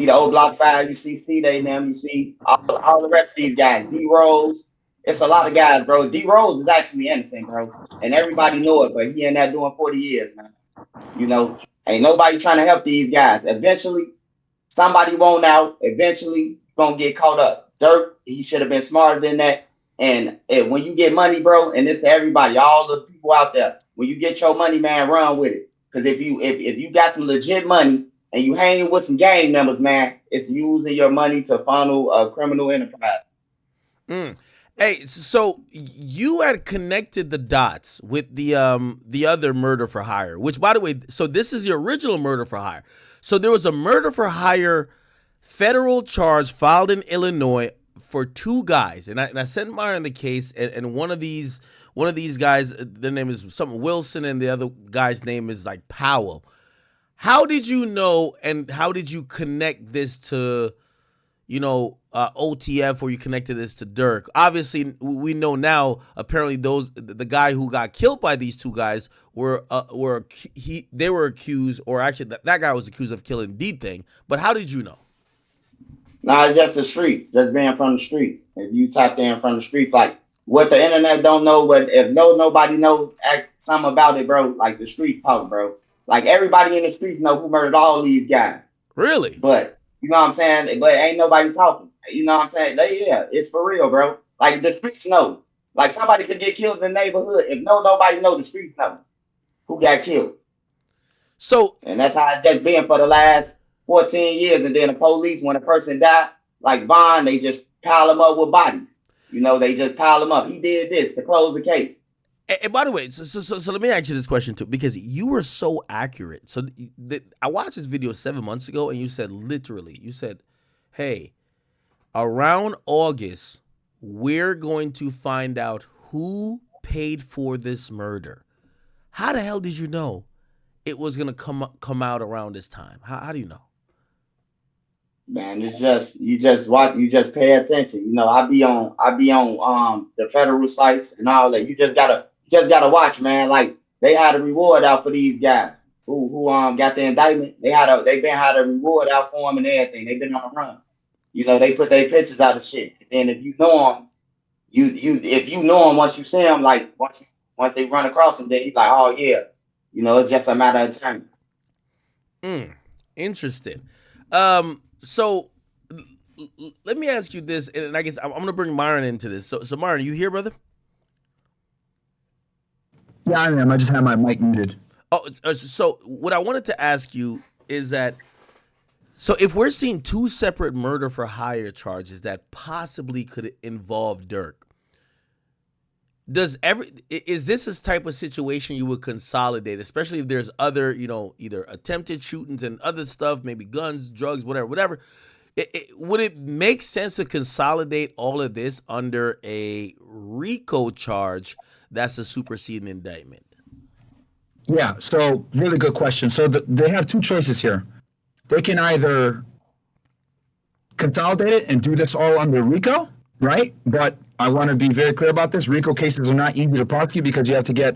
see the old Block 5, you see C-Day and them, you see all the rest of these guys, D-Rose. It's a lot of guys, bro. D-Rose is actually innocent, bro. And everybody know it, but he in there doing 40 years, man. You know, ain't nobody trying to help these guys. Eventually, somebody won't out. Eventually, gonna get caught up. Dirk, he should have been smarter than that. And when you get money, bro, and it's to everybody, all the people out there, when you get your money, man, run with it. Because if you got some legit money and you hanging with some gang members, man, it's using your money to funnel a criminal enterprise. Mm. Hey, so you had connected the dots with the other murder for hire, which, by the way, so this is the original murder for hire. So there was a murder for hire federal charge filed in Illinois for two guys, and I sent Myron the case, and one of these guys, their name is something Wilson, and the other guy's name is like Powell. How did you know, and how did you connect this to, OTF, or you connected this to Durk? Obviously, we know now. Apparently, the guy who got killed by these two guys they were accused, or actually that guy was accused of killing D-Thing. But how did you know? Nah, it's just the streets, just being from the streets. If you tap in from the streets, like what the internet don't know, but if nobody knows something about it, bro, like the streets talk, bro. Like everybody in the streets know who murdered all these guys. Really? But you know what I'm saying? But ain't nobody talking. You know what I'm saying? Yeah, it's for real, bro. Like the streets know. Like somebody could get killed in the neighborhood. If nobody know, the streets know who got killed. So, and that's how it's just been for the last 14 years. And then the police, when a person died, like Vaughn, they just pile them up with bodies. They just pile them up. He did this to close the case. And by the way, so let me ask you this question too, because you were so accurate. So I watched this video 7 months ago, and you said, hey, around August, we're going to find out who paid for this murder. How the hell did you know it was going to come out around this time? How do you know? Man, it's just you just watch, you just pay attention. I be on the federal sites and all that. You just gotta watch, man. Like they had a reward out for these guys who got the indictment. They been had a reward out for them and everything. They've been on the run. They put their pictures out of shit. And if you know them, if you know them once you see them, like once they run across them, then you like, oh yeah, it's just a matter of time. Interesting. So let me ask you this, and I guess I'm going to bring Myron into this. So Myron, you here, brother? Yeah, I am. I just have my mic muted. Oh, so what I wanted to ask you is that, so if we're seeing two separate murder for hire charges that possibly could involve Durk, is this a type of situation you would consolidate, especially if there's other, either attempted shootings and other stuff, maybe guns, drugs, whatever. Would it make sense to consolidate all of this under a RICO charge that's a superseding indictment? Yeah, so really good question. So they have two choices here. They can either consolidate it and do this all under RICO, right? But I want to be very clear about this. RICO cases are not easy to prosecute because you have to get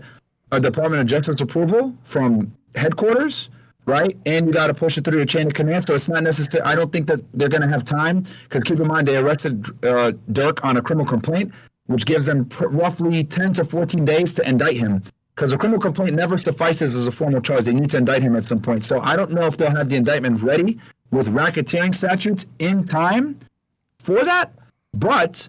a Department of Justice approval from headquarters, right? And you got to push it through your chain of command. So it's not necessary. I don't think that they're going to have time, because keep in mind they arrested Durk on a criminal complaint, which gives them roughly 10 to 14 days to indict him, because a criminal complaint never suffices as a formal charge. They need to indict him at some point. So I don't know if they'll have the indictment ready with racketeering statutes in time for that, but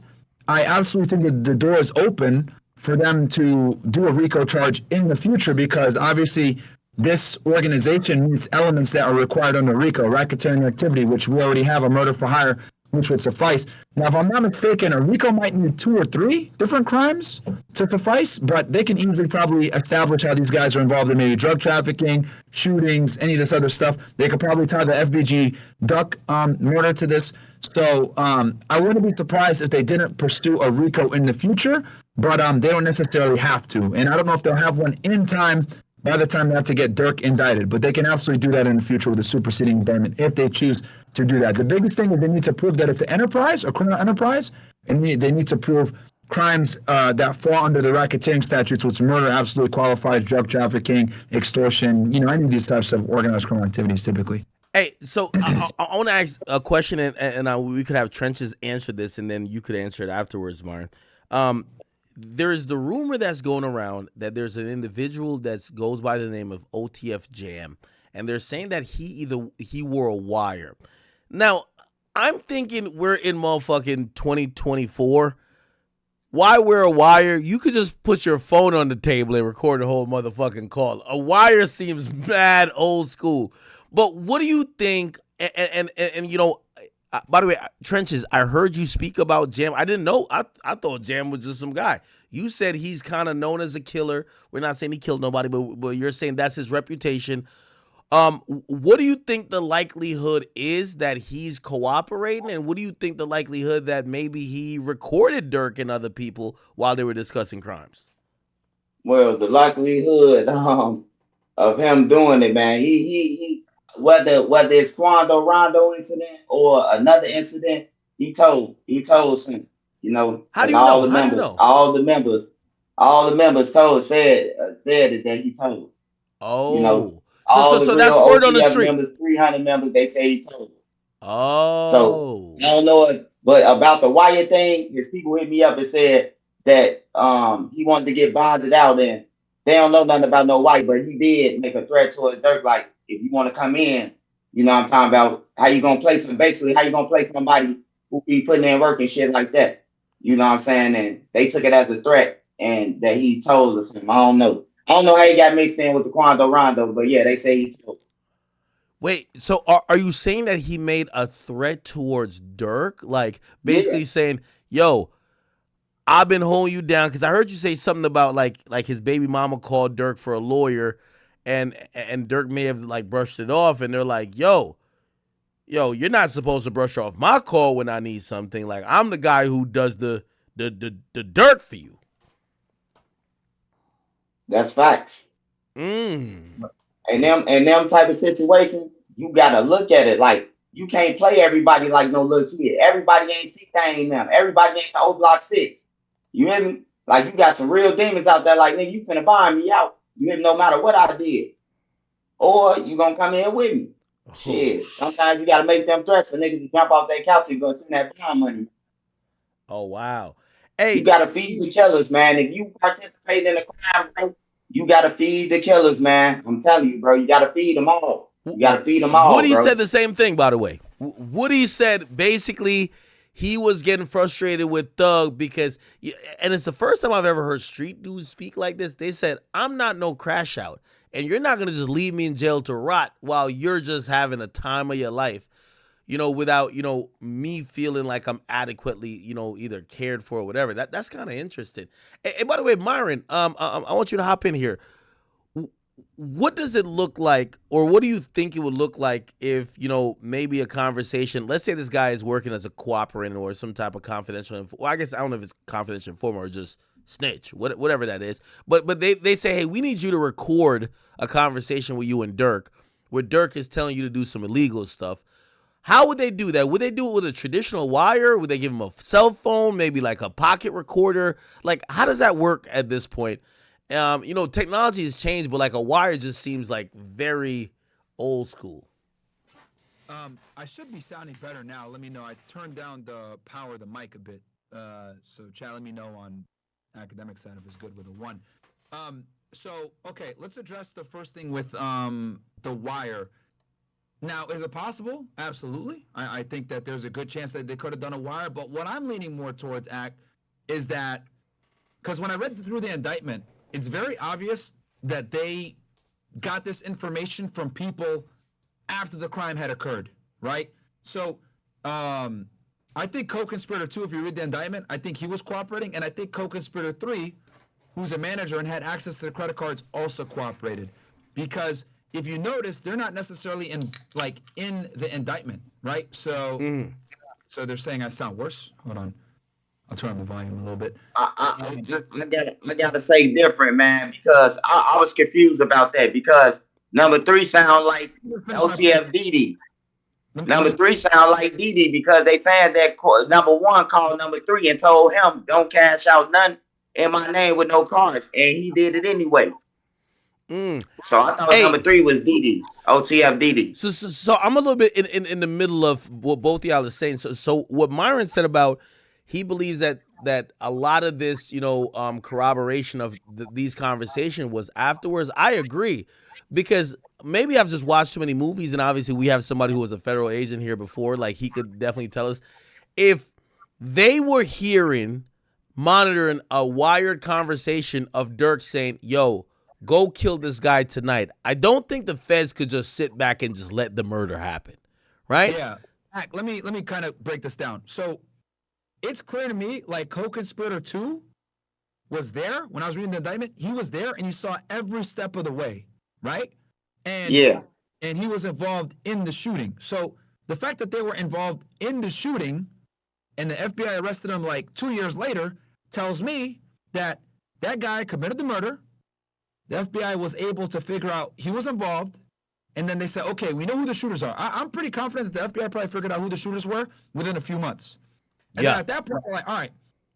I absolutely think that the door is open for them to do a RICO charge in the future, because obviously this organization meets elements that are required under RICO, racketeering activity, which we already have a murder for hire, which would suffice. Now, if I'm not mistaken, a RICO might need 2 or 3 different crimes to suffice, but they can easily probably establish how these guys are involved in maybe drug trafficking, shootings, any of this other stuff. They could probably tie the FBG Duck murder to this. So I wouldn't be surprised if they didn't pursue a RICO in the future, but they don't necessarily have to. And I don't know if they'll have one in time by the time they have to get Durk indicted, but they can absolutely do that in the future with a superseding indictment if they choose to do that. The biggest thing is they need to prove that it's an enterprise, a criminal enterprise, and they need to prove crimes that fall under the racketeering statutes, which murder absolutely qualifies, drug trafficking, extortion, any of these types of organized criminal activities typically. Hey, so I want to ask a question, and we could have Trenches answer this, and then you could answer it afterwards, Myron. Um, there is the rumor that's going around that there's an individual that goes by the name of OTF Jam, and they're saying that he wore a wire. Now, I'm thinking we're in motherfucking 2024. Why wear a wire? You could just put your phone on the table and record the whole motherfucking call. A wire seems mad old school. But what do you think? And you know, by the way, Trenches, I heard you speak about Jam. I didn't know. I thought Jam was just some guy. You said he's kind of known as a killer. We're not saying he killed nobody, but you're saying that's his reputation. What do you think the likelihood is that he's cooperating, and what do you think the likelihood that maybe he recorded Durk and other people while they were discussing crimes? Well, the likelihood of him doing it, man, he whether it's Quando Rondo incident or another incident, he told some, How do and you know? all the How do you members, know? all the members, all the members said it that he told, you know, Oh, so so all the so real that's word on the OTF street. members, 300 members, they say he told. So Oh, I don't know it, but about the Wyatt thing, his people hit me up and said that he wanted to get bonded out, and they don't know nothing about no White, but he did make a threat to his Dirk, like if you want to come in, I'm talking about how you gonna play basically how you gonna play somebody who be putting in work and shit like that. You know what I'm saying? And they took it as a threat and that he told us him. I don't know. I don't know how he got mixed in with the Quando Rondo, but yeah, they say he told. wait. So are you saying that he made a threat towards Dirk, like Yeah. basically saying, "Yo, I've been holding you down," because I heard you say something about like his baby mama called Dirk for a lawyer, and Dirk may have like brushed it off, and they're like, "Yo, you're not supposed to brush off my call when I need something. Like I'm the guy who does the dirt for you." That's facts. Mm. And them type of situations, you gotta look at it like you can't play everybody like no little kid. Everybody ain't C-Thang them. Everybody ain't the O Block 6. You hear me? Like you got some real demons out there like nigga, you finna buy me out. You hear me? No matter what I did. Or you gonna come in with me. Oh, Shit. Sometimes you gotta make them threats for niggas to jump off their couch and go send that bond money. oh wow. You Hey, gotta feed the killers, man. If you participate in a crime, bro, you gotta feed the killers, man. I'm telling you, bro. You gotta feed them all. You gotta feed them all, Woody bro. said the same thing, by the way. Woody said basically he was getting frustrated with Thug because, and it's the first time I've ever heard street dudes speak like this. They said, "I'm not no crash out, and you're not gonna just leave me in jail to rot while you're just having a time of your life, without me feeling like I'm adequately, either cared for or whatever." That's kind of interesting. And by the way, Myron, I want you to hop in here. What does it look like, or what do you think it would look like if maybe a conversation, let's say this guy is working as a cooperator or some type of confidential well, I guess I don't know if it's confidential informant or just snitch, whatever that is, but they say, hey, we need you to record a conversation with you and Dirk where Dirk is telling you to do some illegal stuff. How would they do that? Would they do it with a traditional wire? Would they give him a cell phone, maybe like a pocket recorder? Like, how does that work at this point? Technology has changed, but like a wire just seems like very old school. I should be sounding better now. Let me know. I turned down the power of the mic a bit. So chat, let me know on academic side if it's good with a one. Okay, let's address the first thing with the wire. Now, is it possible? Absolutely. I think that there's a good chance that they could have done a wire, but what I'm leaning more towards, is that, because when I read through the indictment, it's very obvious that they got this information from people after the crime had occurred, right? So, I think co-conspirator 2, if you read the indictment, I think he was cooperating, and I think co-conspirator 3, who's a manager and had access to the credit cards, also cooperated. Because if you notice, they're not necessarily in the indictment, right? So, so they're saying I sound worse. Hold on, I'll turn on the volume a little bit. I gotta say different, man, because I was confused about that because number 3 sound like OTFDD. Number 3 sound like DD because they saying that number 1 called number 3 and told him don't cash out none in my name with no cards, and he did it anyway. Mm. So I thought Hey, number 3 was DD, OTF DD. so I'm a little bit in the middle of what both y'all are saying. So what Myron said about he believes that a lot of this, corroboration of these conversations was afterwards. I agree, because maybe I've just watched too many movies, and obviously we have somebody who was a federal agent here before. Like, he could definitely tell us if they were monitoring a wired conversation of Durk saying, "Yo, go kill this guy tonight." I don't think the feds could just sit back and just let the murder happen, right? Yeah. Let me kind of break this down. So it's clear to me, like, co-conspirator 2 was there when I was reading the indictment. He was there, and you saw every step of the way, right? And Yeah. and he was involved in the shooting. So the fact that they were involved in the shooting and the FBI arrested him like 2 years later tells me that that guy committed the murder. The FBI was able to figure out he was involved, and then they said, okay, we know who the shooters are. I'm pretty confident that the FBI probably figured out who the shooters were within a few months. And then at that point, we're like, all right,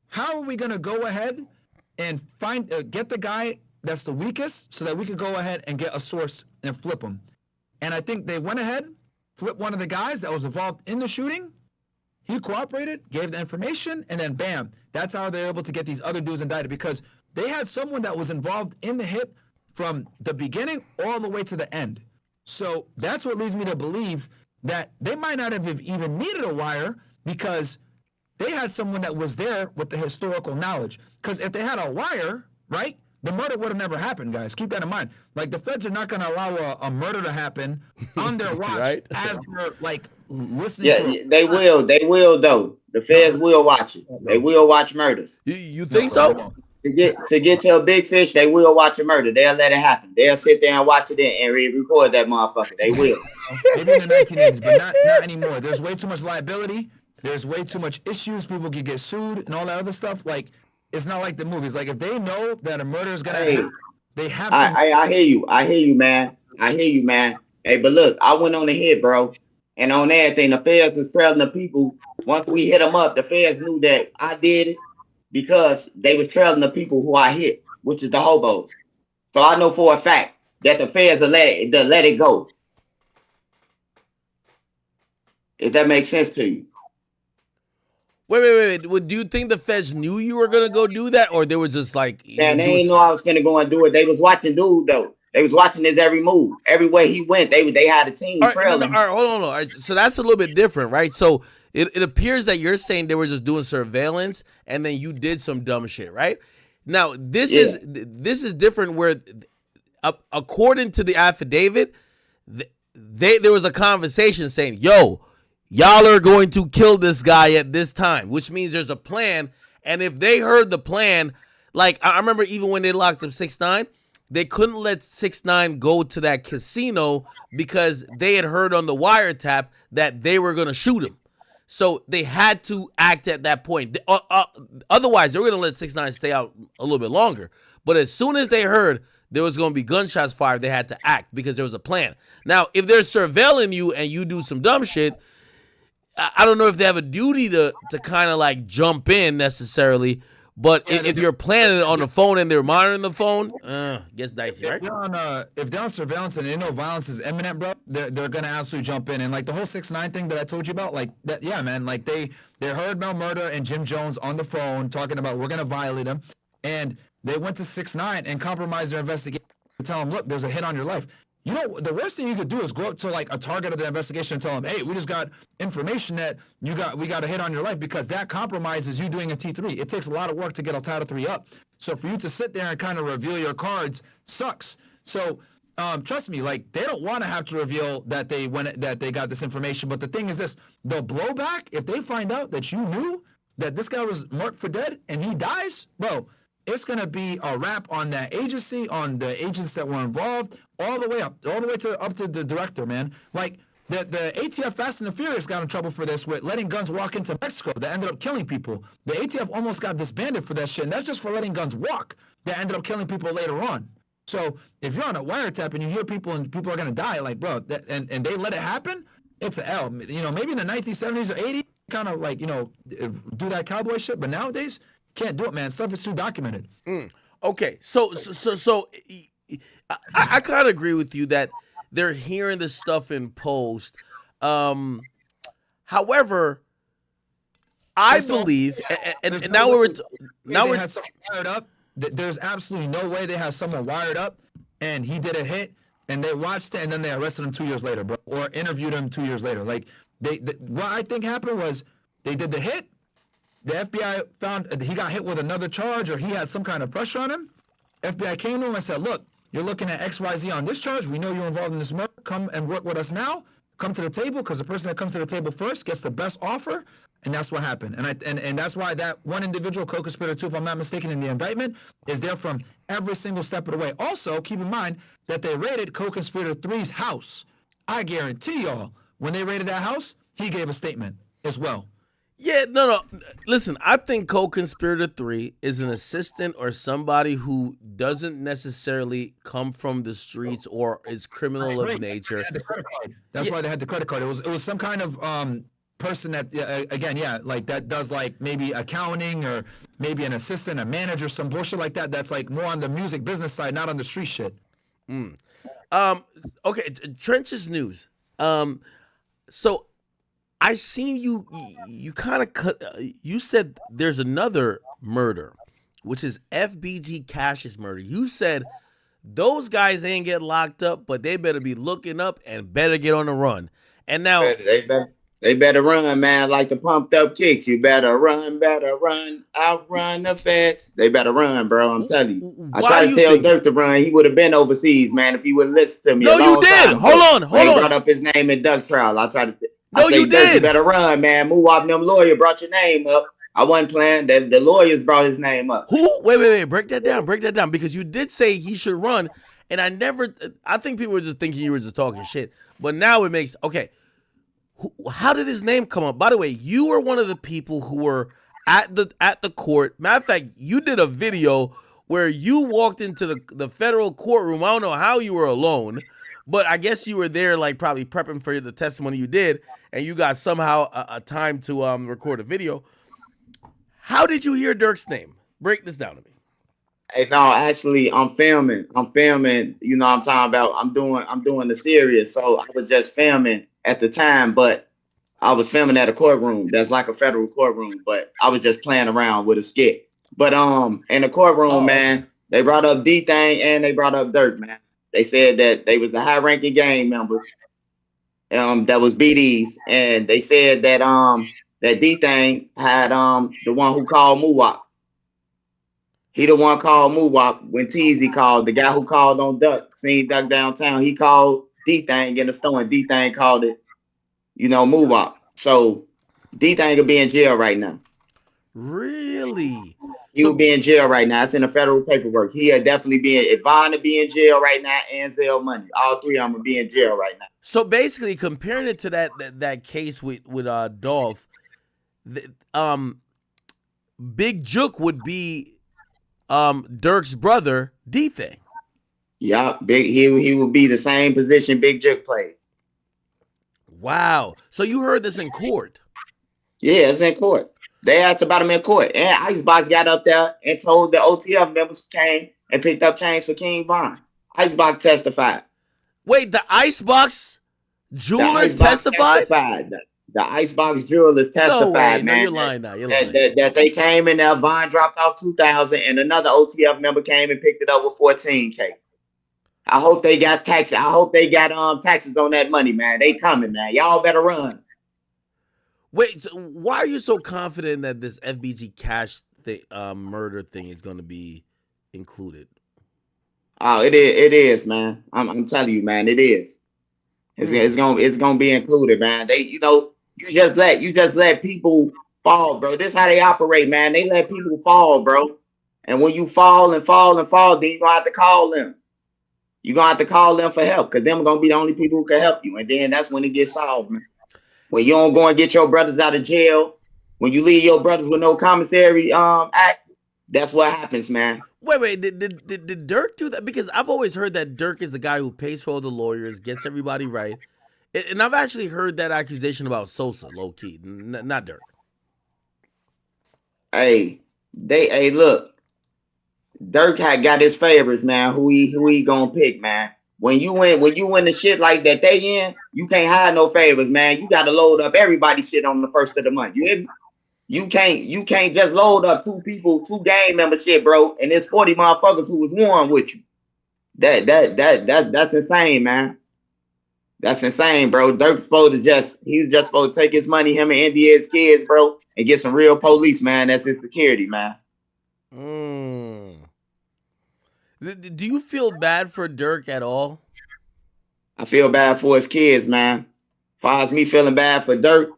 how are we going to go ahead and get the guy that's the weakest so that we could go ahead and get a source and flip him? And I think they went ahead, flipped one of the guys that was involved in the shooting. He cooperated, gave the information, and then bam, that's how they're able to get these other dudes indicted, because they had someone that was involved in the hit from the beginning all the way to the end. So that's what leads me to believe that they might not have even needed a wire, because they had someone that was there with the historical knowledge. Because if they had a wire, right, the murder would have never happened, guys. Keep that in mind. Like, the feds are not going to allow a murder to happen on their watch right? as they're, like, listening to Yeah, they will. They will, though. The feds will watch it. They will watch murders. You think so? To get to a big fish, they will watch a murder. They'll let it happen. They'll sit there and watch it and record that motherfucker. They will. Maybe in the 1980s, but not anymore. There's way too much liability. There's way too much issues. People can get sued and all that other stuff. Like, it's not like the movies. Like, if they know that a murder is gonna happen, they have to. I hear you. I hear you, man. I hear you, man. Hey, but look, I went on the hit, bro. And on everything, the feds was trailing the people. Once we hit them up, the feds knew that I did it because they was trailing the people who I hit, which is the hobos. So I know for a fact that the feds will let it go. If that makes sense to you. Wait. Do you think the feds knew you were gonna go do that, or they were just like, Man, they didn't know I was gonna go and do it. They was watching dude though. They was watching his every move. Everywhere he went, they had a team trailing. All right, hold on. All right, so that's a little bit different, right? So it appears that you're saying they were just doing surveillance, and then you did some dumb shit, right? Now this is different. Where, according to the affidavit, there was a conversation saying, "Yo, y'all are going to kill this guy at this time," which means there's a plan. And if they heard the plan, like, I remember even when they locked up 6ix9ine, they couldn't let 6ix9ine go to that casino because they had heard on the wiretap that they were going to shoot him. So they had to act at that point. Otherwise, they were going to let 6ix9ine stay out a little bit longer. But as soon as they heard there was going to be gunshots fired, they had to act because there was a plan. Now, if they're surveilling you and you do some dumb shit, I don't know if they have a duty to kind of like jump in necessarily, but if you're planning it on the phone and they're monitoring the phone, gets dicey, right? If they're on surveillance and they know violence is imminent, bro, they're gonna absolutely jump in. And like the whole 6ix9ine thing that I told you about, like that, yeah, man, like they heard Mel Murda and Jim Jones on the phone talking about we're gonna violate him, and they went to 6ix9ine and compromised their investigation to tell him, look, there's a hit on your life. You know, the worst thing you could do is go up to like a target of the investigation and tell them, hey, we just got information that we got a hit on your life, because that compromises you doing a T3. It takes a lot of work to get a Title III up. So for you to sit there and kind of reveal your cards sucks. So trust me, like they don't want to have to reveal that they got this information. But the thing is this, the blowback, if they find out that you knew that this guy was marked for dead and he dies, bro, it's going to be a wrap on that agency, on the agents that were involved, all the way up to the director, man. Like the ATF Fast and the Furious got in trouble for this with letting guns walk into Mexico that ended up killing people. The ATF almost got disbanded for that shit, and that's just for letting guns walk that ended up killing people later on. So if you're on a wiretap and you hear people and people are going to die, like, bro, and they let it happen, it's an L. You know, maybe in the 1970s or 80s, kind of like, you know, do that cowboy shit, but nowadays, can't do it, man. Stuff is too documented. Okay, so I kind of agree with you that they're hearing this stuff in post. However, I It's the believe, There's and no now way, now they we're had someone wired up. There's absolutely no way they have someone wired up and he did a hit and they watched it and then they arrested him 2 years later, bro, or interviewed him 2 years later. Like what I think happened was they did the hit. The FBI found he got hit with another charge or he had some kind of pressure on him. FBI came to him and said, "Look, you're looking at XYZ on this charge. We know you're involved in this murder. Come and work with us now. Come to the table because the person that comes to the table first gets the best offer." And that's what happened. And that's why that one individual, co-conspirator 2, if I'm not mistaken, in the indictment, is there from every single step of the way. Also, keep in mind that they raided co-conspirator 3's house. I guarantee y'all, when they raided that house, he gave a statement as well. Yeah, no. Listen, I think co-conspirator 3 is an assistant or somebody who doesn't necessarily come from the streets or is criminal of nature. That's why they had the credit card. It was some kind of person that like that does like maybe accounting or maybe an assistant, a manager, some bullshit like that. That's like more on the music business side, not on the street shit. Okay, Trench's news. So I seen you. You kind of cut. You said there's another murder, which is FBG Cash's murder. You said those guys ain't get locked up, but they better be looking up and better get on the run. And now They better run, man, like the pumped up chicks. You better run, outrun the feds. They better run, bro. I'm telling you. I why tried do to you tell think Dirk that? to run. He would have been overseas, man, if he would listen to me No, a you long did. time Hold ago. on, hold on. Brought up his name in Duck trial. I tried to. No, I say, you Dirk, you did. better run, man. Move off them lawyer brought your name up. I wasn't playing. The lawyers brought his name up. Who? Wait. Break that down. Because you did say he should run, and I think people were just thinking you were just talking shit. But now it makes okay. How did his name come up? By the way, you were one of the people who were at the court. Matter of fact, you did a video where you walked into the federal courtroom. I don't know how you were alone, but I guess you were there, like probably prepping for the testimony you did, and you got somehow a time to record a video. How did you hear Dirk's name? Break this down to me. Hey, no, actually, I'm filming. You know, what I'm talking about. I'm doing the series. So I was just filming at the time, but I was filming at a courtroom. That's like a federal courtroom, but I was just playing around with a skit. But in the courtroom, man, they brought up D Thing and they brought up Dirk, man. They said that they was the high-ranking gang members. That was BDs, and they said that that D Thing had the one who called Muwap. He the one called Muwap when Teasy called. The guy who called on Duck, seen Duck downtown. He called D Thing in the store, and D Thing called it, you know, Muwap. So D Thing will be in jail right now. Really? He will be in jail right now. It's in the federal paperwork. He'll definitely be in. Yvonne will be in jail right now, and Zell Money. All three of them will be in jail right now. So basically, comparing it to that case with Dolph, Big Jook would be Dirk's brother, D Thing. Yeah, he will be the same position Big Jook played. Wow. So you heard this in court? Yeah, it's in court. They asked about him in court. And Icebox got up there and told the OTF members came and picked up chains for King Von. Icebox testified. Wait, the Icebox jeweler testified? The Icebox jewelers testified, man. No, you're lying now. You're lying. That they came in there, Von dropped off 2,000 and another OTF member came and picked it up with 14K. I hope they got taxes. I hope they got taxes on that money, man. They coming, man. Y'all better run. Wait, so why are you so confident that this FBG Cash murder thing is going to be included? Oh, it is, man. I'm telling you, man, it is. It's gonna be included, man. They, you know, you just let people fall, bro. This is how they operate, man. They let people fall, bro. And when you fall, then you're gonna have to call them. You're gonna have to call them for help, because them are gonna be the only people who can help you. And then that's when it gets solved, man. When you don't go and get your brothers out of jail, when you leave your brothers with no commissary act, that's what happens, man. Wait, did Dirk do that? Because I've always heard that Dirk is the guy who pays for all the lawyers, gets everybody right. And I've actually heard that accusation about Sosa, low key, not Dirk. Look, Dirk had got his favorites, man. Who he gonna pick, man? When you in the shit like that they in, you can't hide no favors, man. You gotta load up everybody's shit on the first of the month. You hear me? You can't just load up two people, two gang member shit, bro, and there's 40 motherfuckers who was warm with you. That's insane, man. That's insane, bro. He was just supposed to take his money, him and India's kids, bro, and get some real police, man. That's his security, man. Mm. Do you feel bad for Durk at all? I feel bad for his kids, man. Far as me feeling bad for Dirk,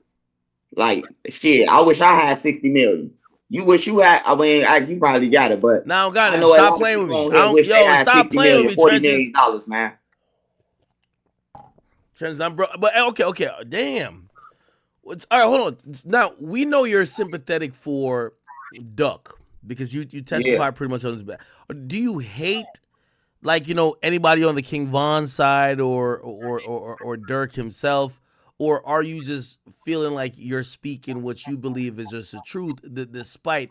like shit, I wish I had 60 million. You wish you had, I mean, you probably got it, but Now, got I it. know a Stop lot of playing with people me. on here wish they had Stop 60 playing with million, me, 40 Trenches. million dollars, man. Trenches, I'm bro. But okay, damn. All right, hold on. Now we know you're sympathetic for Duck because you Yeah. testify pretty much on his back. Do you hate like anybody on the King Von side or Durk himself, or are you just feeling like you're speaking what you believe is just the truth, despite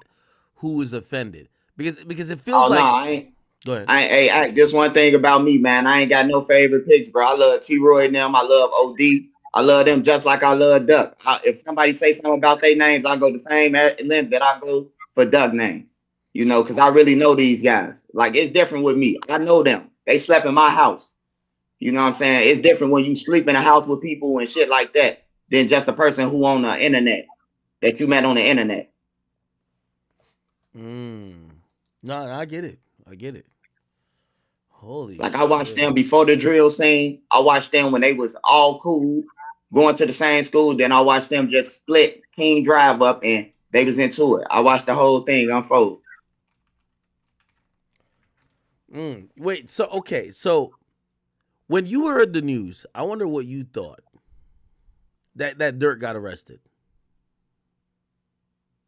who is offended? Because it feels Oh no, like. I ain't. Go ahead. Just one thing about me, man. I ain't got no favorite picks, bro. I love T-Roy and them. I love OD. I love them just like I love Duck. If somebody say something about their names, I go the same length that I go for Duck name. Because I really know these guys. Like, it's different with me. I know them. They slept in my house. You know what I'm saying? It's different when you sleep in a house with people and shit like that than just a person who on the internet that you met on the internet. No, I get it. I get it. Holy Like I watched shit. them before the drill scene. I watched them when they was all cool, going to the same school. Then I watched them just split King Drive up and they was into it. I watched the whole thing unfold. Wait, so when you heard the news, I wonder what you thought. That Dirk got arrested.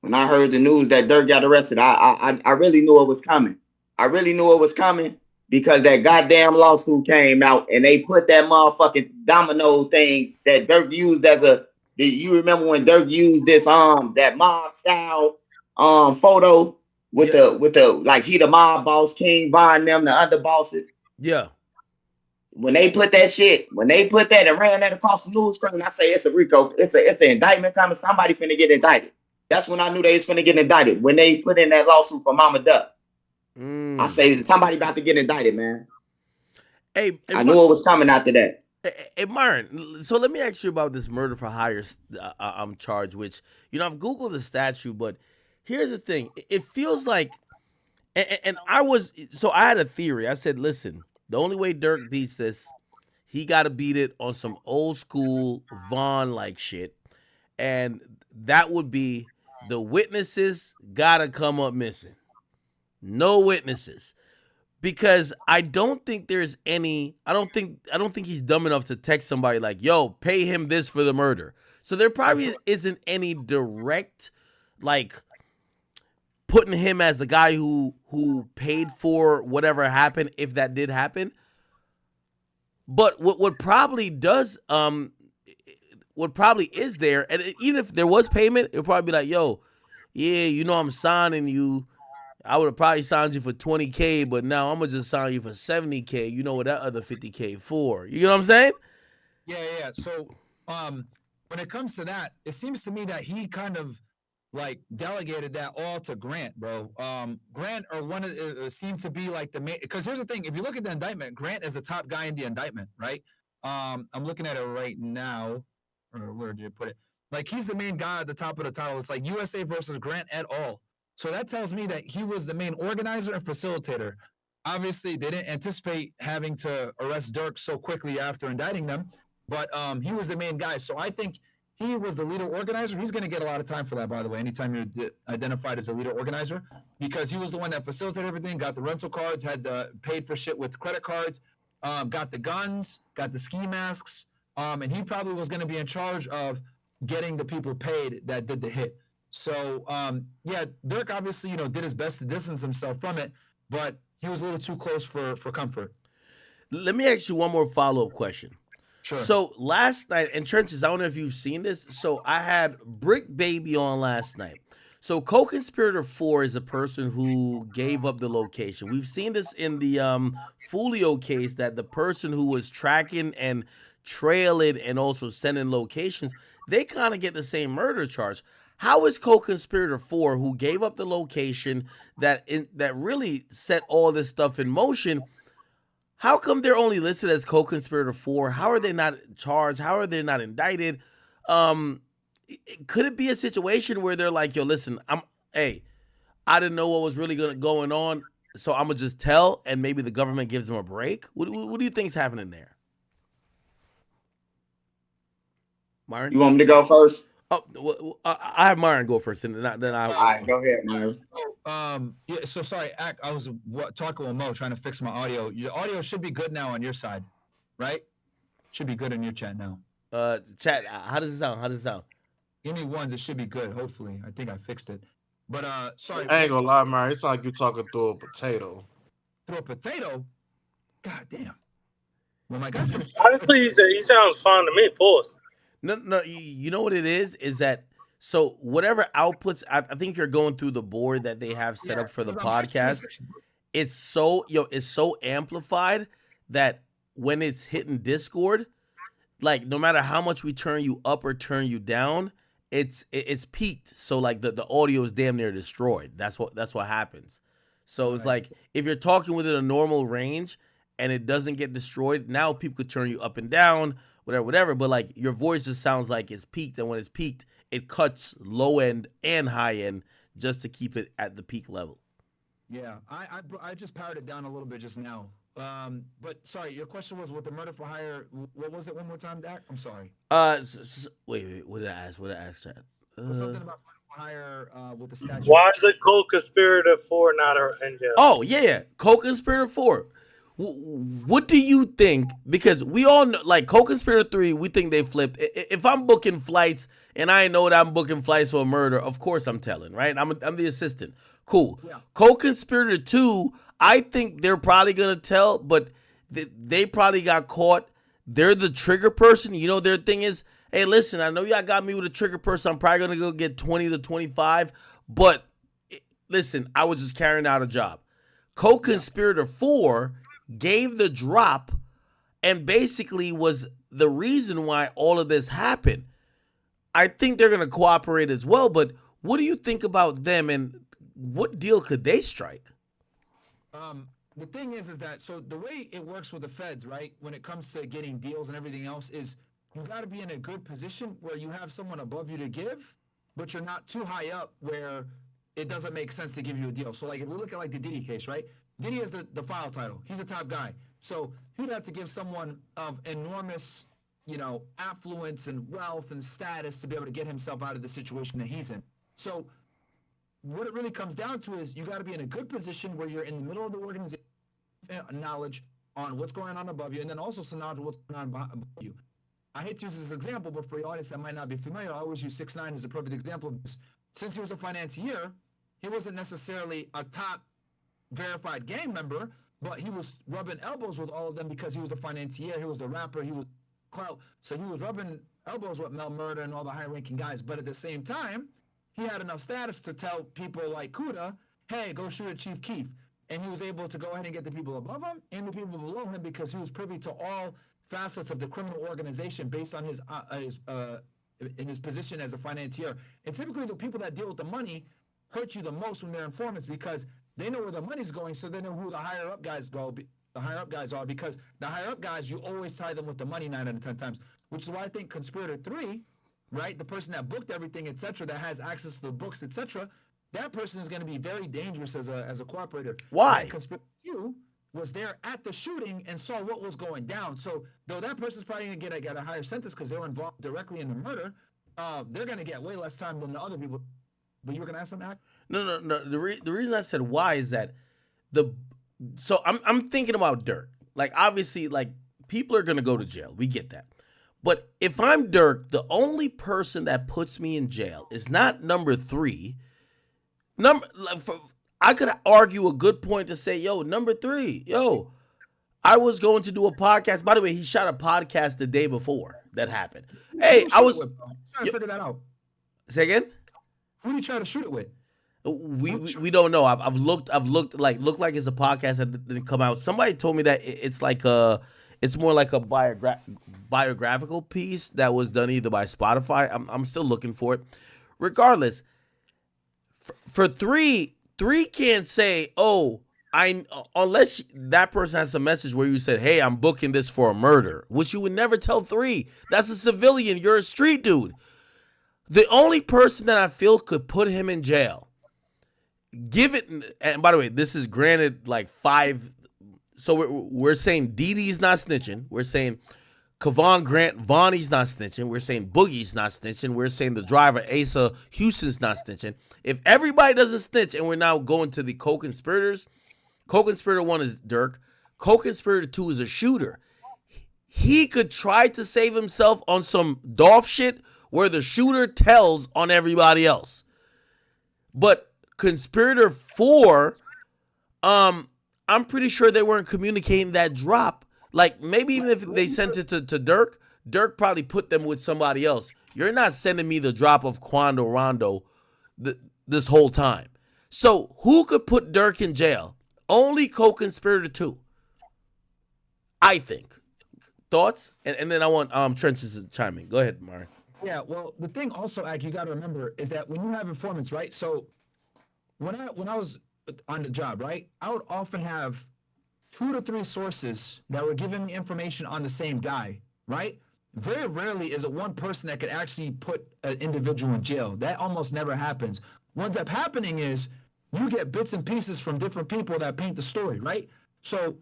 When I heard the news that Dirk got arrested, I really knew it was coming. I really knew it was coming because that goddamn lawsuit came out and they put that motherfucking domino things that Dirk used as a. You remember when Dirk used this that mob style photo with Yeah. the like he the mob boss, King Von them the other bosses. Yeah. When they put that and ran that across the news screen, I say it's a RICO, it's an indictment coming. Somebody finna get indicted. That's when I knew they was finna get indicted. When they put in that lawsuit for Mama Duck. I say somebody about to get indicted, man. Hey, I knew it was coming after that. Hey, Myron, so let me ask you about this murder for hire charge, which, I've Googled the statute, but here's the thing. It feels like, and I had a theory. I said, listen, the only way Dirk beats this, he got to beat it on some old school Vaughn-like shit, and that would be the witnesses got to come up missing. No witnesses. Because I don't think there's any. I don't think he's dumb enough to text somebody like, "Yo, pay him this for the murder." So there probably isn't any direct, like, putting him as the guy who paid for whatever happened, if that did happen. But what probably does what probably is there, and even if there was payment, it would probably be like, "Yo, yeah, I'm signing you. I would have probably signed you for $20K, but now I'm gonna just sign you for $70K. You know what that other $50K for? You know what I'm saying?" Yeah. So, when it comes to that, it seems to me that he kind of like delegated that all to Grant, bro. Grant or one of seemed to be like the main. Because here's the thing: if you look at the indictment, Grant is the top guy in the indictment, right? I'm looking at it right now. Or where did you put it? Like he's the main guy at the top of the title. It's like USA versus Grant et al. So that tells me that he was the main organizer and facilitator. Obviously, they didn't anticipate having to arrest Durk so quickly after indicting them, but he was the main guy. So I think he was the leader organizer. He's going to get a lot of time for that, by the way, anytime you're identified as a leader organizer, because he was the one that facilitated everything, got the rental cards, paid for shit with credit cards, got the guns, got the ski masks, and he probably was going to be in charge of getting the people paid that did the hit. So, Dirk obviously, did his best to distance himself from it, but he was a little too close for comfort. Let me ask you one more follow-up question. Sure. So last night, and Trenches, I don't know if you've seen this. So I had Brick Baby on last night. So co-conspirator 4 is a person who gave up the location. We've seen this in the Fulio case, that the person who was tracking and trailing and also sending locations, they kind of get the same murder charge. How is co-conspirator 4, who gave up the location that really set all this stuff in motion, how come they're only listed as co-conspirator 4? How are they not charged? How are they not indicted? Um, could it be a situation where they're like, yo, listen, I didn't know what was really going on, so I'm gonna just tell, and maybe the government gives them a break? What do you think's happening there, Myron? You want me to go first? Oh, I have Myron go first, and then I. All right, go ahead, Myron. Yeah, so sorry, I was talking with Mo, trying to fix my audio. Your audio should be good now on your side, right? Should be good in your chat now. Chat. How does it sound? How does it sound? Give me ones. It should be good. Hopefully, I think I fixed it. But sorry. I ain't gonna lie, man. It's like you talking through a potato. Through a potato. God damn. Well, my guy said. Honestly, he sounds fine to me. Pause. No. You know what it is? Is that so? Whatever outputs, I think you're going through the board that they have set up for the podcast. It's so amplified that when it's hitting Discord, like no matter how much we turn you up or turn you down, it's peaked. So like the audio is damn near destroyed. That's what happens. So it's like if you're talking within a normal range and it doesn't get destroyed, now people could turn you up and down, whatever. But like your voice just sounds like it's peaked, and when it's peaked, it cuts low end and high end just to keep it at the peak level. Yeah, I just powered it down a little bit just now. But sorry, your question was with the murder for hire. What was it one more time, Dak? I'm sorry. Wait. What did I ask? Chad? Something about murder for hire with the statute. Why is it co-conspirator 4 not in jail? Oh yeah, co-conspirator 4. What do you think? Because we all know, like co-conspirator 3, we think they flipped. If I'm booking flights and I know that I'm booking flights for a murder, of course I'm telling, right? I'm the assistant. Cool. Yeah. Co-conspirator 2, I think they're probably gonna tell, but they probably got caught. They're the trigger person. You know, their thing is, hey, listen, I know y'all got me with a trigger person. I'm probably gonna go get 20 to 25, but listen, I was just carrying out a job. Co-conspirator 4 gave the drop and basically was the reason why all of this happened. I think they're gonna cooperate as well, but what do you think about them, and what deal could they strike? The thing is that so the way it works with the feds, right, when it comes to getting deals and everything else, is you got to be in a good position where you have someone above you to give, but you're not too high up where it doesn't make sense to give you a deal. So like if we look at like the Diddy case, right? Diddy is the file title. He's the top guy. So he'd have to give someone of enormous, affluence and wealth and status to be able to get himself out of the situation that he's in. So what it really comes down to is you got to be in a good position where you're in the middle of the organization, knowledge on what's going on above you, and then also some knowledge of what's going on above you. I hate to use this example, but for the audience that might not be familiar, I always use 6ix9ine as a perfect example of this. Since he was a financier, he wasn't necessarily a top verified gang member, but he was rubbing elbows with all of them because he was a financier, he was the rapper, he was clout. So he was rubbing elbows with Mel Murder and all the high-ranking guys. But at the same time, he had enough status to tell people like Kuda, hey, go shoot at Chief Keef. And he was able to go ahead and get the people above him and the people below him because he was privy to all facets of the criminal organization based on his position as a financier. And typically the people that deal with the money hurt you the most when they're informants because they know where the money's going, so they know who the higher up guys are, because the higher up guys, you always tie them with the money 9 out of 10 times, which is why I think conspirator 3, right, the person that booked everything, etc., that has access to the books, etc., that person is going to be very dangerous as a cooperator. Why? Conspirator 2 was there at the shooting and saw what was going down. So though that person's probably going to get a higher sentence because they were involved directly in the murder, they're going to get way less time than the other people. But you were going to ask something, Hack? No. The reason I said why is that so I'm thinking about Durk. Like obviously, like people are gonna go to jail. We get that. But if I'm Durk, the only person that puts me in jail is not number 3. I could argue a good point to say, yo, number 3, I was going to do a podcast. By the way, he shot a podcast the day before that happened. Hey, I was trying to figure that out. Say again? Who did he try to shoot it with? We don't know. I've looked like it's a podcast that didn't come out. Somebody told me that it's more like a biographical piece that was done either by Spotify. I'm still looking for it. Regardless, for three can't say, oh, unless that person has a message where you said, hey, I'm booking this for a murder, which you would never tell 3. That's a civilian. You're a street dude. The only person that I feel could put him in jail, give it, and by the way, this is granted like 5. So we're saying Didi's not snitching. We're saying Kavon Grant Vonnie's not snitching. We're saying Boogie's not snitching. We're saying the driver Asa Houston's not snitching. If everybody doesn't snitch, and we're now going to the co-conspirators, co-conspirator 1 is Durk. Co-conspirator 2 is a shooter. He could try to save himself on some Dolph shit where the shooter tells on everybody else. But conspirator 4, I'm pretty sure they weren't communicating that drop. Like, maybe even if they sent it to Durk, Durk probably put them with somebody else. You're not sending me the drop of Quando Rondo this whole time. So who could put Durk in jail? Only co-conspirator 2, I think. Thoughts? And then I want Trenches to chime in. Go ahead, Myron. Yeah, well, the thing also, Ak, you got to remember is that when you have informants, right? So when I was on the job, right, I would often have 2 to 3 sources that were giving me information on the same guy, right? Very rarely is it one person that could actually put an individual in jail. That almost never happens. What ends up happening is you get bits and pieces from different people that paint the story, right? So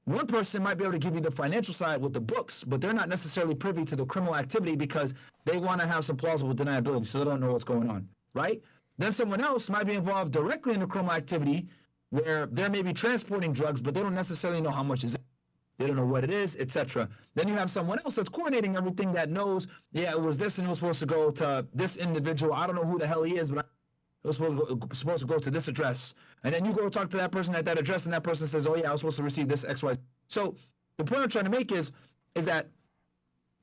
one person might be able to give you the financial side with the books, but they're not necessarily privy to the criminal activity because they want to have some plausible deniability, so they don't know what's going on, right? Then someone else might be involved directly in the criminal activity where they're maybe transporting drugs, but they don't necessarily know how much is it. They don't know what it is, etc. Then you have someone else that's coordinating everything that knows, yeah, it was this and it was supposed to go to this individual. I don't know who the hell he is, but it was supposed to go to this address. And then you go talk to that person at that address, and that person says, oh, yeah, I was supposed to receive this XY. So the point I'm trying to make is that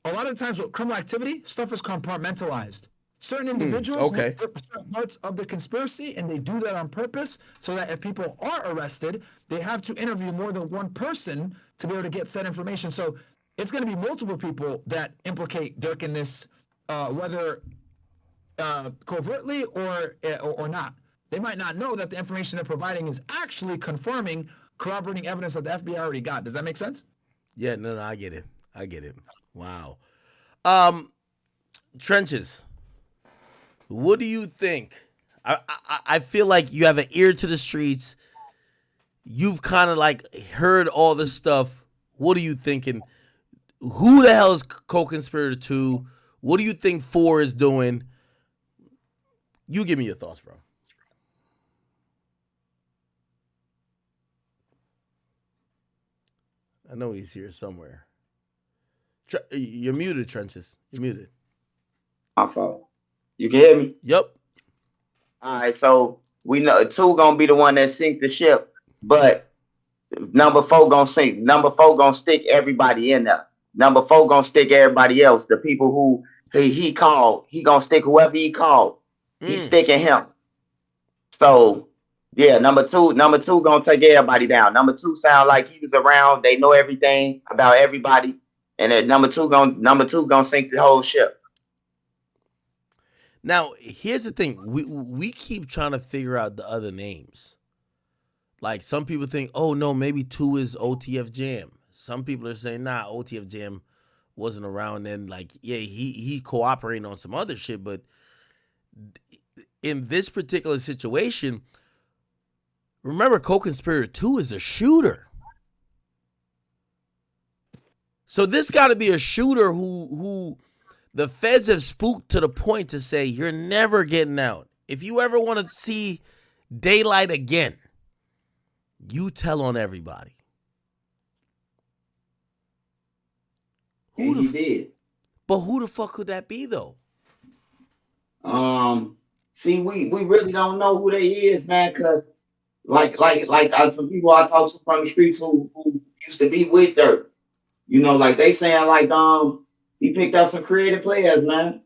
a lot of the times with criminal activity, stuff is compartmentalized. Certain individuals know certain parts of the conspiracy, and they do that on purpose so that if people are arrested, they have to interview more than one person to be able to get said information. So it's going to be multiple people that implicate Durk in this, whether covertly or not. They might not know that the information they're providing is actually confirming, corroborating evidence that the FBI already got. Does that make sense? Yeah, no, I get it. Wow. Trenches, what do you think? I feel like you have an ear to the streets. You've kind of like heard all this stuff. What are you thinking? Who the hell is co-conspirator 2? What do you think 4 is doing? You give me your thoughts, bro. I know he's here somewhere. You're muted, Trenches. You're muted. My fault. You can hear me? Yep. All right, so we know 2 gonna be the one that sink the ship, but number 4 gonna sink. Number 4 gonna stick everybody in there. Number 4 gonna stick everybody else. The people who he called, he gonna stick whoever he called. He's sticking him. So yeah, number two gonna take everybody down. Number 2 sound like he was around. They know everything about everybody, and then number two gonna sink the whole ship. Now, here's the thing. We keep trying to figure out the other names. Like, some people think, oh, no, maybe 2 is OTF Jam. Some people are saying, nah, OTF Jam wasn't around then. Like, yeah, he cooperating on some other shit. But in this particular situation, remember, co-conspirator 2 is the shooter. So this got to be a shooter who the feds have spooked to the point to say, you're never getting out. If you ever want to see daylight again, you tell on everybody. And he did. But who the fuck could that be, though? See, we really don't know who they is, man, because like some people I talked to from the streets who used to be with Durk, you know, like they saying like he picked up some creative players, man.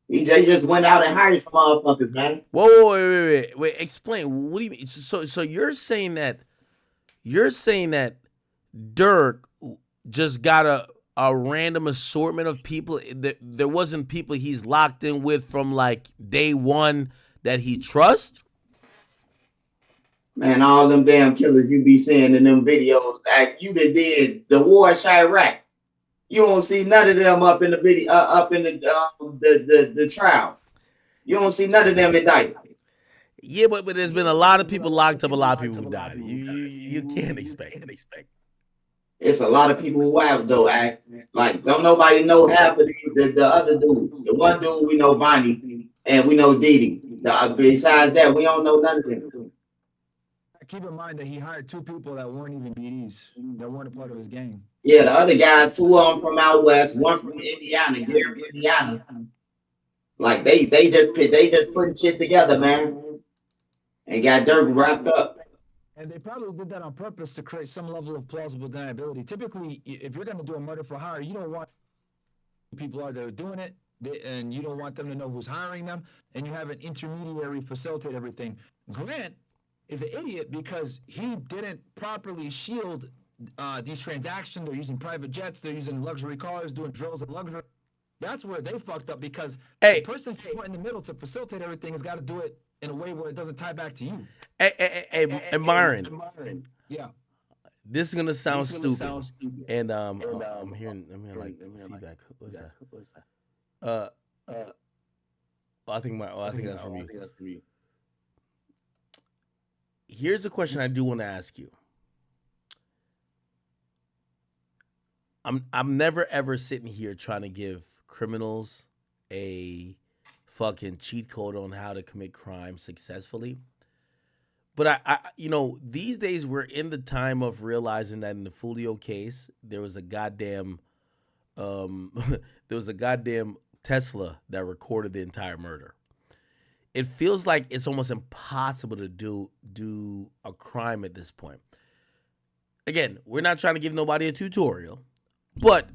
They just went out and hired some motherfuckers, man. Whoa, wait. Explain. What do you mean? So you're saying that Dirk just got a random assortment of people. There wasn't people he's locked in with from like day one that he trusts. Man, all them damn killers you be seeing in them videos, like you did the war in Chirac. You don't see none of them up in the video, up in the trial. You don't see none of them indicted. Yeah, but there's been a lot of people locked up, a lot of people who died. You can't expect. It's a lot of people who have though. Act like don't nobody know half of the other dudes. The one dude we know, Bonnie, and we know Didi. Besides that, we don't know none of them. Keep in mind that he hired 2 people that weren't even BDs, that weren't a part of his gang. Yeah, the other guys, 2 of them from out west, one from Indiana, Gary, Indiana. Like they just putting shit together, man, and got Dirk wrapped up. And they probably did that on purpose to create some level of plausible deniability. Typically, if you're going to do a murder for hire, you don't want people are there doing it, and you don't want them to know who's hiring them, and you have an intermediary facilitate everything. Grant is an idiot because he didn't properly shield these transactions. They're using private jets, they're using luxury cars, doing drills in luxury. That's where they fucked up because the person in the middle to facilitate everything has got to do it in a way where it doesn't tie back to you. Hey, Myron. Yeah. This is gonna sound stupid. And I'm hearing like feedback. What's that? I think that's for me. Here's a question I do want to ask you. I'm never ever sitting here trying to give criminals a fucking cheat code on how to commit crime successfully. But I these days we're in the time of realizing that in the Fulio case, there was a goddamn Tesla that recorded the entire murder. It feels like it's almost impossible to do a crime at this point. Again, we're not trying to give nobody a tutorial, but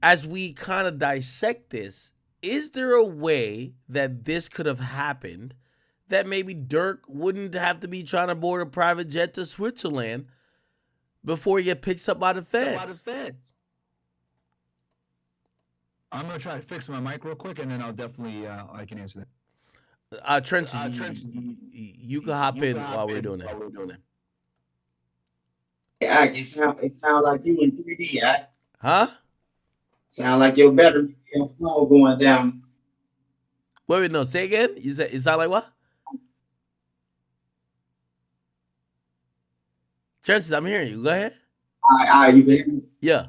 as we kind of dissect this, is there a way that this could have happened that maybe Dirk wouldn't have to be trying to board a private jet to Switzerland before he get picked up by the feds? I'm going to try to fix my mic real quick, and then I'll definitely, I can answer that. Trent, you can hop in while we're doing that. Yeah, it sound like you in 3D, Huh? Sound like your flow going down. Wait, no, say again. You said it sound like what? Trent, I'm hearing you. Go ahead. You can hear me? Yeah.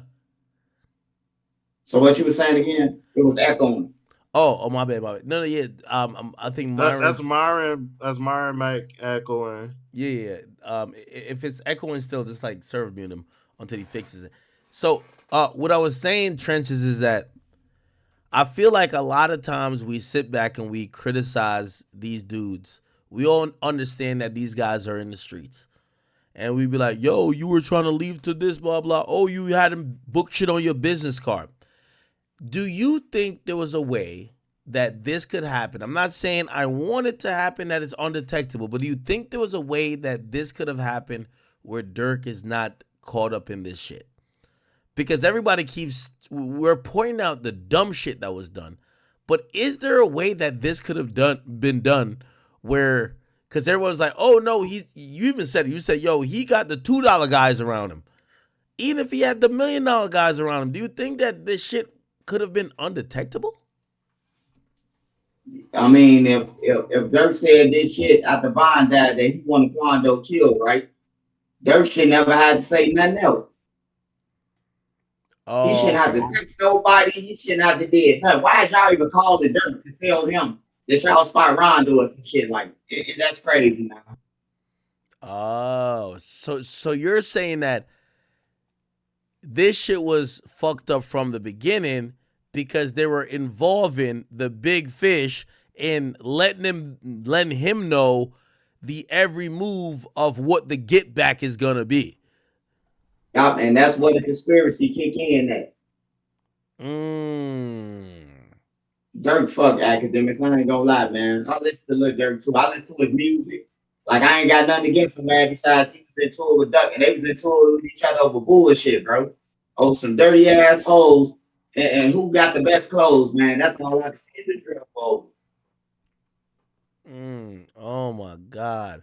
So what you were saying again? It was echoing. Oh, my bad. No, yeah. I think Myron. That's Myron. That's Myron Mac echoing. Yeah. If it's echoing still, just like serve mute him until he fixes it. So, what I was saying, Trenches, is that I feel like a lot of times we sit back and we criticize these dudes. We all understand that these guys are in the streets. And we be like, yo, you were trying to leave to this, blah, blah. Oh, you had him book shit on your business card. Do you think there was a way that this could happen? I'm not saying I want it to happen that it's undetectable, but do you think there was a way that this could have happened where Dirk is not caught up in this shit? Because everybody we're pointing out the dumb shit that was done, but is there a way that this could have been done where, because everyone's like, oh no, you even said it, you said, yo, he got the $2 guys around him. Even if he had the $1 million guys around him, do you think that this shit could have been undetectable? I mean, if Dirk said this shit after Bond died that he wanted Quando killed, right? Dirk should never had to say nothing else. Oh, he shouldn't have to text nobody. He shouldn't have to do nothing. Why is y'all even calling Dirk to tell him that y'all spot Rondo or some shit like that? That's crazy now. Oh, so you're saying that this shit was fucked up from the beginning because they were involving the big fish and letting him know the every move of what the get back is gonna be. Yep, and that's what the conspiracy kick in at. Dirk, fuck academics. I ain't gonna lie, man. I listen to Lil Durk too. I listen to his music. Like I ain't got nothing against him, man. Besides he was in tour with Duck, and they was in tour with each other over bullshit, bro. Oh, some dirty ass hoes, and who got the best clothes, man? That's all I can see in the drill for. Oh my God,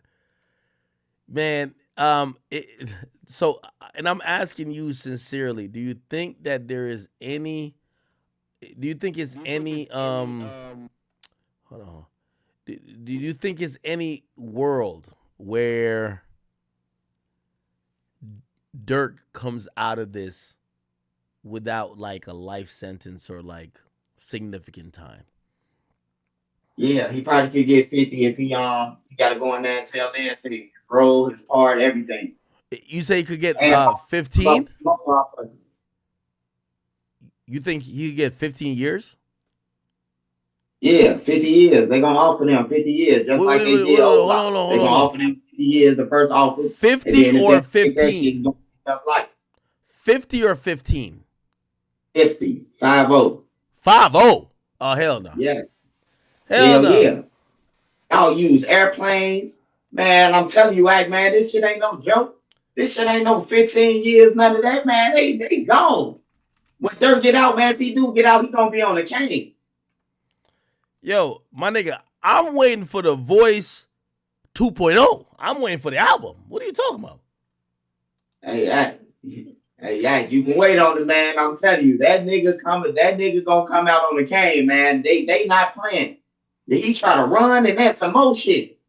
man. So, and I'm asking you sincerely, do you think that there is any? Do you think it's any? Hold on. Do you think it's any world where Dirk comes out of this without like a life sentence or like significant time? Yeah, he probably could get 50 if he gotta go in there and tell everything. His role, his part, everything. You say he could get And 15? smoke off of You think he could get 15 years? yeah, 50 years. They're gonna offer them 50 years, just like they did Hold old on, Lock. hold on, They're hold gonna on. offer them 50 years, the first offer. And 50 then if or they take that shit, 15? it's gonna be up like 50 or 15? 50, 5-0. 5-0. Oh, hell no. Yes. Hell Hell no. yeah. I'll use airplanes. Man, I'm telling you, like, man, this shit ain't no joke. This shit ain't no 15 years, none of that, man. They gone. When Dirk get out, man, if he do get out, he gonna be on the cane. Yo, my nigga, I'm waiting for the Voice 2.0. I'm waiting for the album. What are you talking about? Hey, you can wait on it, man. I'm telling you, that nigga coming, that nigga gonna come out on the cane, man. They not playing. He try to run and that's some more shit.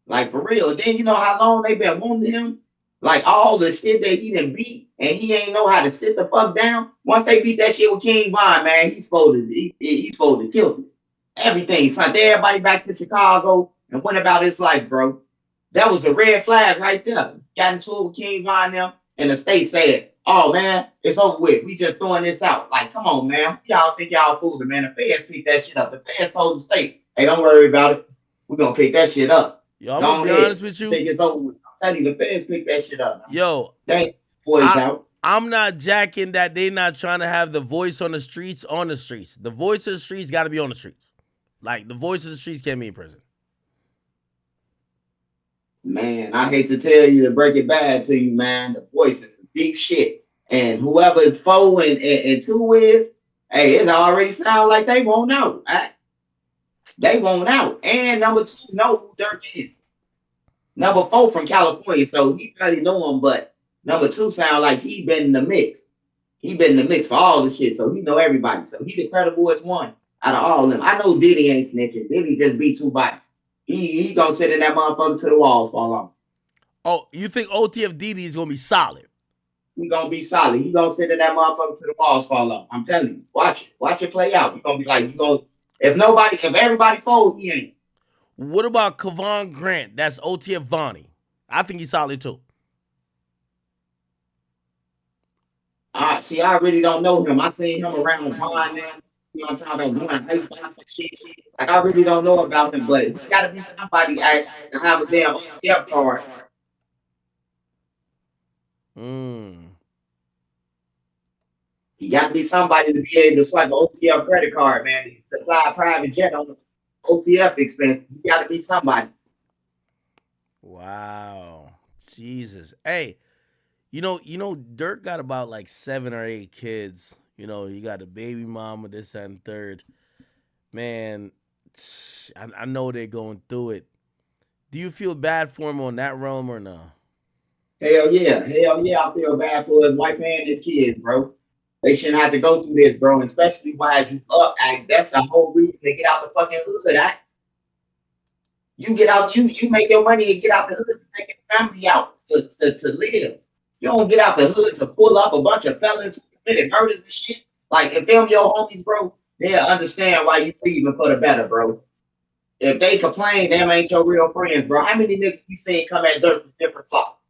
Like for real. Then you know how long they been wanting him? Like all the shit that he done beat, and he ain't know how to sit the fuck down. Once they beat that shit with King Von, man, he's supposed to kill him. Everything. Sent everybody back to Chicago and went about his life, bro. That was a red flag right there. Got into it with King Von now, and the state said, "Oh man, it's over with. We just throwing this out." Like, come on, man. Y'all think y'all fooling, man? The feds picked that shit up. The feds told the state, "Hey, don't worry about it. We're gonna pick that shit up." Yo, I'm Go gonna be ahead. honest with you. Think it's over with. I'm telling you, the feds picked that shit up. Yo, They ain't boys out. I'm not jacking that they not trying to have the voice on the streets on the streets. The voice of the streets got to be on the streets. Like the voice of the streets can't be in prison. Man, I hate to tell you to break it bad to you, man. The voice is some deep shit. And whoever 4 and 2 is, hey, it already sound like they won't know. Right? They won't out. And number 2, know who Dirk is. Number 4 from California, so he probably know him, but number 2 sound like he been in the mix. He been in the mix for all the shit, so he know everybody. So he the credible as one out of all of them. I know Diddy ain't snitching. Diddy just beat 2 bites. He gonna sit in that motherfucker till the walls fall off. Oh, you think OTFDD is gonna be solid? He gonna be solid. He gonna sit in that motherfucker till the walls fall off. I'm telling you. Watch it play out. You gonna be like, if everybody fold, he ain't. What about Kavon Grant? That's OTF Vonnie. I think he's solid too. See, I really don't know him. I seen him around Vine now. You know what I'm talking about? Doing Xbox and shit. Like I really don't know about him, but he gotta be somebody to have a damn step card. He got to be somebody to be able to swipe an OTF credit card, man. To supply a private jet on OTF expense. He got to be somebody. Wow, Jesus. Hey, you know, Dirk got about like 7 or 8 kids. You know, he got a baby mama, this and third. Man, I know they're going through it. Do you feel bad for him on that realm or no? Hell yeah. I feel bad for his wife and his kids, bro. They shouldn't have to go through this, bro. Especially while you up. That's the whole reason to get out the fucking hood. You get out, you make your money and get out the hood to take your family out to live. You don't get out the hood to pull up a bunch of felons who committed murders and shit. Like if them your homies, bro, they'll understand why you leaving for the better, bro. If they complain, them ain't your real friends, bro. How many niggas you seen come at Dirk with different plots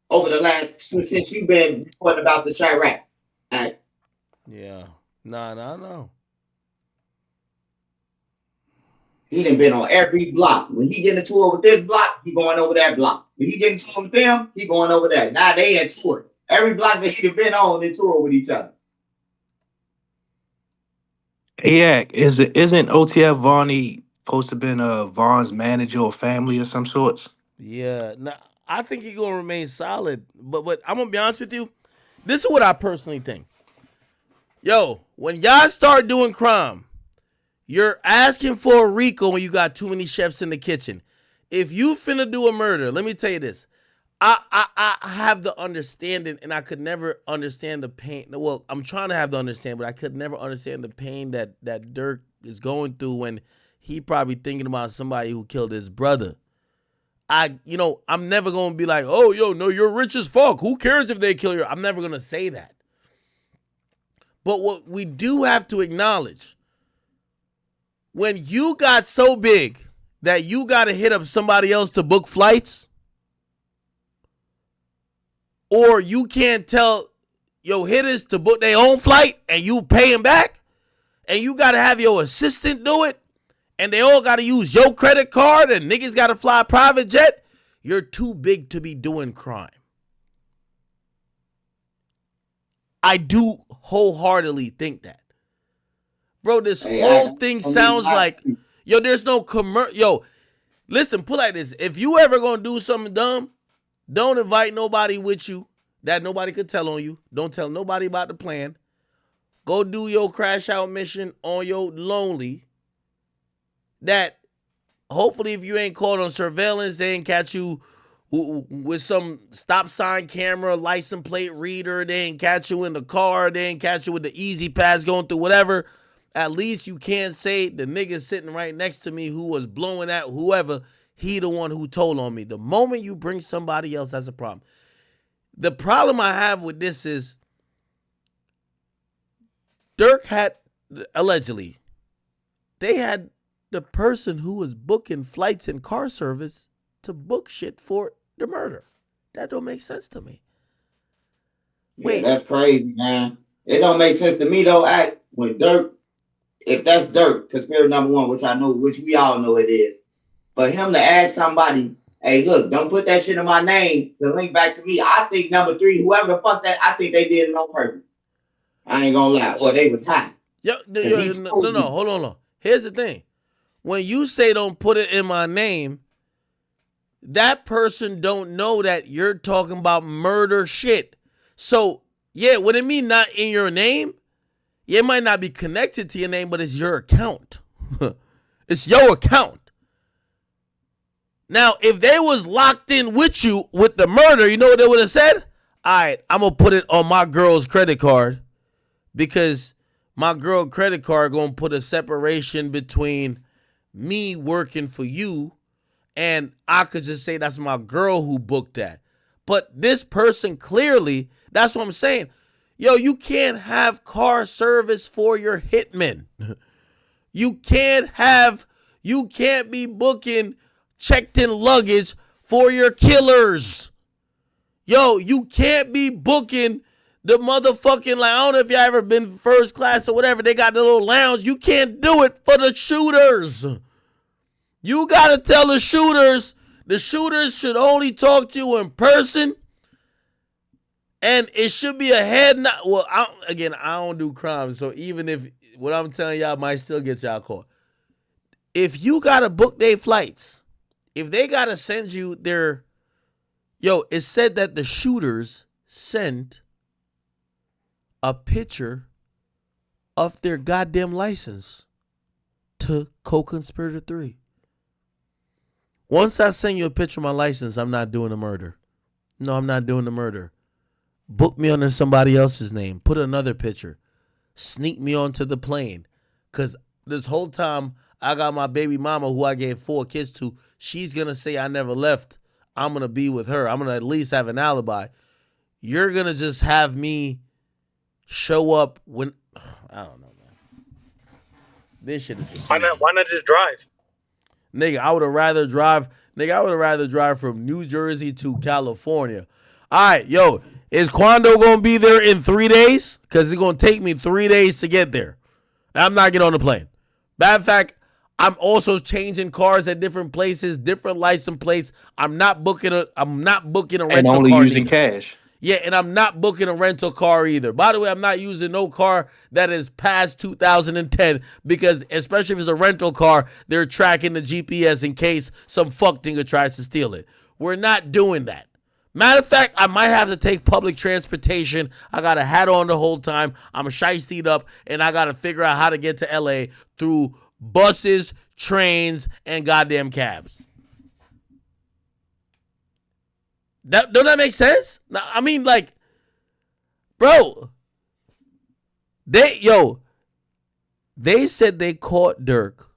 over the last since you've been reporting about the Chirac? Right? Yeah. No. He done been on every block. When he get into it with this block, he going over that block. When he get into it with them, he going over that. Now they into it. Every block that he done been on, they tour with each other. Yeah, isn't OTF Vonnie supposed to have been Vaughn's manager or family or some sorts? Yeah, now I think he's gonna remain solid. But I'm gonna be honest with you. This is what I personally think. Yo, when y'all start doing crime, you're asking for a RICO when you got too many chefs in the kitchen. If you finna do a murder, let me tell you this. I have the understanding, and I could never understand the pain. Well, I'm trying to have the understanding, but I could never understand the pain that Durk is going through when he probably thinking about somebody who killed his brother. I'm never gonna be like, oh, yo, no, you're rich as fuck. Who cares if they kill you? I'm never gonna say that. But what we do have to acknowledge, when you got so big that you got to hit up somebody else to book flights, or you can't tell your hitters to book their own flight and you pay them back, and you got to have your assistant do it, and they all got to use your credit card, and niggas got to fly a private jet, you're too big to be doing crime. I do wholeheartedly think that. Bro, this whole thing sounds like, yo, there's no commercial. Yo, listen, put like this. If you ever gonna do something dumb, don't invite nobody with you that nobody could tell on you. Don't tell nobody about the plan. Go do your crash out mission on your lonely. That hopefully if you ain't caught on surveillance, they ain't catch you with some stop sign camera, license plate reader. They ain't catch you in the car. They ain't catch you with the easy pass going through whatever. At least you can't say the nigga sitting right next to me who was blowing at whoever, he the one who told on me. The moment you bring somebody else, that's a problem. The problem I have with this is Durk had, allegedly, they had the person who was booking flights and car service to book shit for the murder. That don't make sense to me. Wait, that's crazy, man. It don't make sense to me though. When Durk, if that's Durk, conspiracy number one, which I know, which we all know it is, but him to ask somebody, hey, look, don't put that shit in my name to link back to me. I think number three, whoever the fuck that, I think they did it on purpose. I ain't gonna lie, or they was high. No, hold on. Here's the thing. When you say don't put it in my name, that person don't know that you're talking about murder shit. So, yeah, what it mean not in your name? Yeah, it might not be connected to your name, but it's your account. It's your account. Now, if they was locked in with you with the murder, you know what they would have said? All right, I'm going to put it on my girl's credit card because my girl credit card going to put a separation between me working for you, and I could just say that's my girl who booked that. But this person clearly, that's what I'm saying. Yo, you can't have car service for your hitmen. You can't be booking checked in luggage for your killers. Yo, you can't be booking the motherfucking, like, I don't know if y'all ever been first class or whatever. They got the little lounge. You can't do it for the shooters. You got to tell the shooters should only talk to you in person. And it should be a head nod. Well, I don't do crime. So even if what I'm telling y'all might still get y'all caught. If you got to book their flights, if they got to send you their, it said that the shooters sent a picture of their goddamn license to co-conspirator 3. Once I send you a picture of my license, I'm not doing the murder. No, I'm not doing the murder. Book me under somebody else's name. Put another picture. Sneak me onto the plane. Because this whole time, I got my baby mama who I gave 4 kids to. She's going to say I never left. I'm going to be with her. I'm going to at least have an alibi. You're going to just have me show up when... I don't know, man. This shit is confusing. Why not just drive? Nigga, I would have rather drive from New Jersey to California. All right, yo, is Quando going to be there in 3 days? Because it's going to take me 3 days to get there. I'm not getting on the plane. Matter of fact, I'm also changing cars at different places, different license plates. I'm not booking a rental car. And only using cash. Yeah, and I'm not booking a rental car either. By the way, I'm not using no car that is past 2010 because, especially if it's a rental car, they're tracking the GPS in case some fuck nigga tries to steal it. We're not doing that. Matter of fact, I might have to take public transportation. I got a hat on the whole time. I'm shiesty up, and I got to figure out how to get to LA through buses, trains, and goddamn cabs. Don't that make sense? I mean, like, bro, they said they caught Durk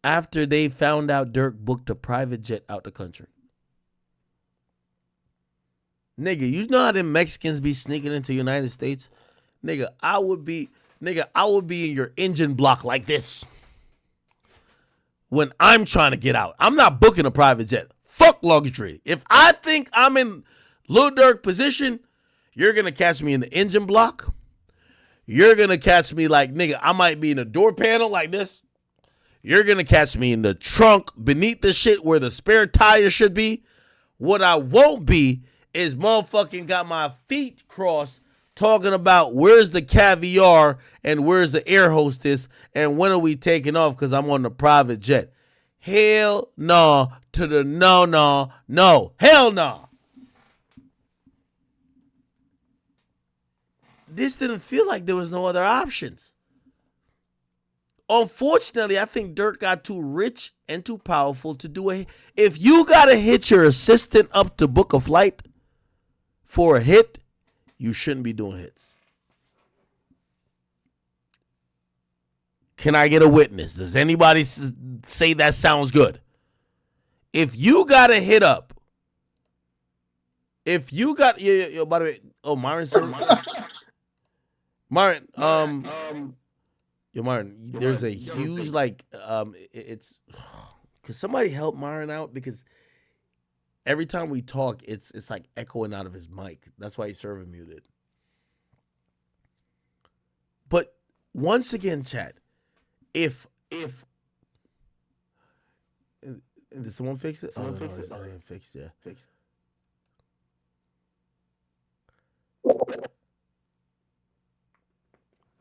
after they found out Durk booked a private jet out the country. Nigga, you know how them Mexicans be sneaking into the United States? Nigga, I would be in your engine block like this when I'm trying to get out. I'm not booking a private jet. Fuck luxury. If I think I'm in Lil Durk position, you're going to catch me in the engine block. You're going to catch me like, nigga, I might be in a door panel like this. You're going to catch me in the trunk beneath the shit where the spare tire should be. What I won't be is motherfucking got my feet crossed talking about where's the caviar and where's the air hostess and when are we taking off because I'm on the private jet. Hell no to the no. Hell no. This didn't feel like there was no other options. Unfortunately, I think Durk got too rich and too powerful to do it. If you got to hit your assistant up to book a flight for a hit, you shouldn't be doing hits. Can I get a witness? Does anybody say that sounds good? If you got to hit up, by the way, Myron said, Myron, Myron, there's a huge it's, could somebody help Myron out because every time we talk, it's like echoing out of his mic. That's why he's server muted. But once again, chat, if did someone fix it? Someone fix it? Oh, yeah, fixed, yeah. Fixed.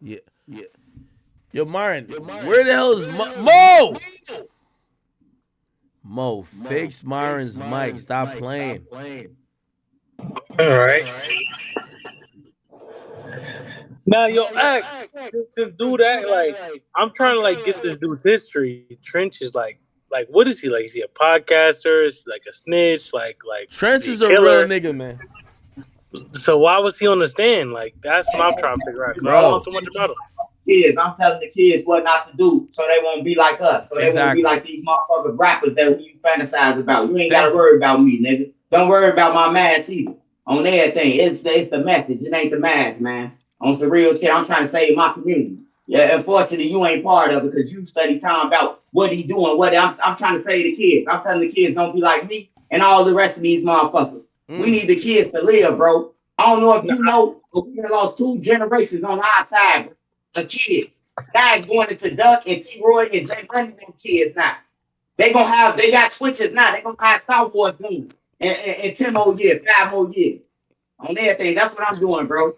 Yeah. Yo, Myron, where the hell is Mo? Mo, fix Myron's mic. Stop playing. All right. Now, yo, act to do that. Like, I'm trying to get this dude's history. Trench is like, what is he like? Is he a podcaster? Is he like a snitch? Like Trench is a real nigga, man. So why was he on the stand? Like, that's what I'm trying to figure out. Because I don't know so much about him. Kids, I'm telling the kids what not to do so they won't be like us. So they won't be like these motherfucking rappers that you fantasize about. You ain't got to worry about me, nigga. Don't worry about my mask either. On everything. It's the message. It ain't the mask, man. On some real shit, I'm trying to save my community. Yeah, unfortunately, you ain't part of it because you study time about what he doing. I'm trying to save the kids. I'm telling the kids don't be like me and all the rest of these motherfuckers. We need the kids to live, bro. I don't know if you know, but we lost 2 generations on our side, bro. The kids. Guys going into Duck and T-Roy and Jay Bunny them kids now. They got switches now. They gonna have Star Wars movies in 10 more years, 5 more years. On everything. That's what I'm doing, bro.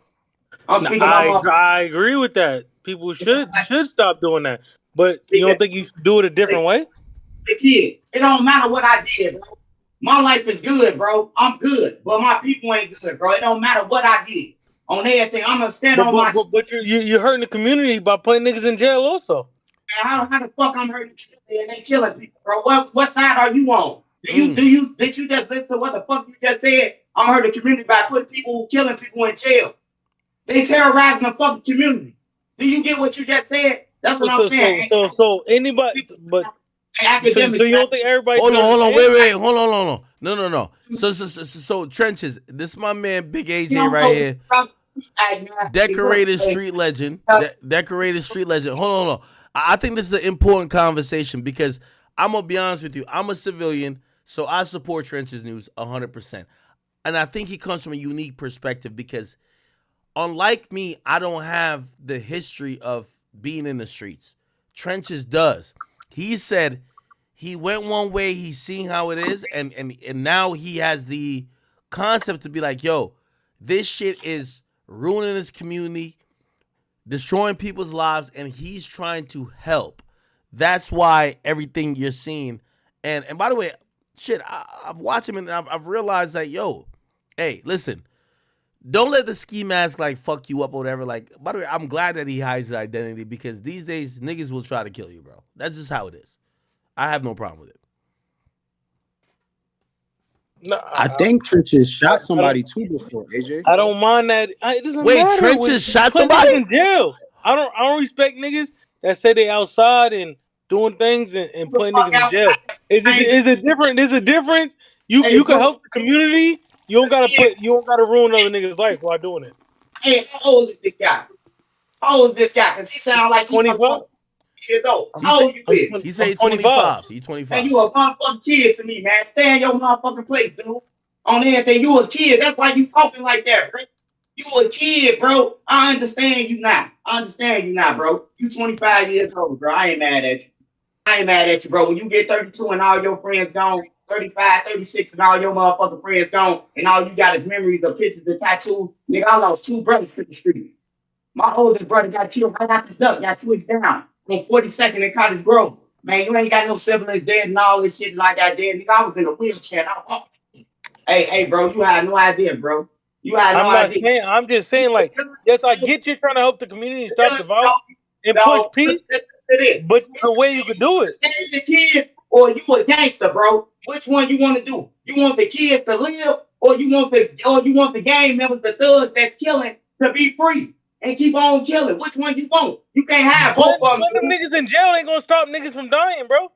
I agree with that. People should stop doing that. But you don't think you should do it a different way? The kid. It don't matter what I did, bro. My life is good, bro. I'm good. But my people ain't good, bro. It don't matter what I did. On everything, I'm gonna stand on my. But you're hurting the community by putting niggas in jail, also. Man, how the fuck I'm hurting the community and they killing people, bro? What side are you on? Did you just listen to what the fuck you just said? I'm hurting the community by putting people killing people in jail. They terrorizing the fucking community. Do you get what you just said? That's what I'm saying. So anybody, but Akademiks. So you don't think everybody? Hold on, wait, hold on. No. So Trenches, this is my man Big AJ right here. Decorated street legend. Decorated street legend. Hold on. I think this is an important conversation because I'm gonna be honest with you. I'm a civilian, so I support Trenches News 100%. And I think he comes from a unique perspective because unlike me, I don't have the history of being in the streets. Trenches does. He said he went one way, he's seeing how it is, and now he has the concept to be like, yo, This shit is ruining his community, destroying people's lives, and he's trying to help. That's why everything you're seeing. And by the way, shit, I've watched him and I've realized that, yo, hey, listen, don't let the ski mask like fuck you up or whatever. Like, by the way, I'm glad that he hides his identity because these days niggas will try to kill you, bro. That's just how it is. I have no problem with it. No, I think Trenches shot I don't. somebody too before, AJ. I don't mind that. It doesn't Wait, matter. Trenches shot Put niggas somebody? in jail. I don't respect niggas that say they outside and doing things and The putting fuck niggas in out. jail. Is it different? There's a difference. Hey, You can bro, help the community. You don't gotta ruin other niggas' life while doing it. hey, how old is this guy? How old is this guy? Because he sound like he 25. motherfucking years old. He How said old you is? he I'm said 25. 25. He Man, 25. you a motherfucking kid to me, man. Stay in your motherfucking place, dude. On anything, you a kid. That's why you talking like that, bro. You a kid, bro. I understand you now. I understand you now, bro. You 25 years old, bro. I ain't mad at you. I ain't mad at you, bro. When you get 32 and all your friends gone, 35, 36 and all your motherfucking friends gone, and all you got is memories of pictures and tattoos, nigga, I lost 2 brothers to the streets. My oldest brother got killed right after dusk, got switched down on 42nd and Cottage Grove. Man, you ain't got no siblings dead and all this shit like I did. Nigga, I was in a wheelchair. Hey, bro, you had no idea, bro. You had no I'm not idea. saying. I'm just saying. Like, yes, I get you trying to help the community stop the No, violence and push no, peace, it is. but there's a way you could do it. Stay the kid or you a gangster, bro. Which one you want to do? You want the kids to live, or you want the gang members, the thugs that's killing, to be free and keep on killing? Which one you want? You can't have both of them. Putting them niggas in jail ain't gonna stop niggas from dying, bro.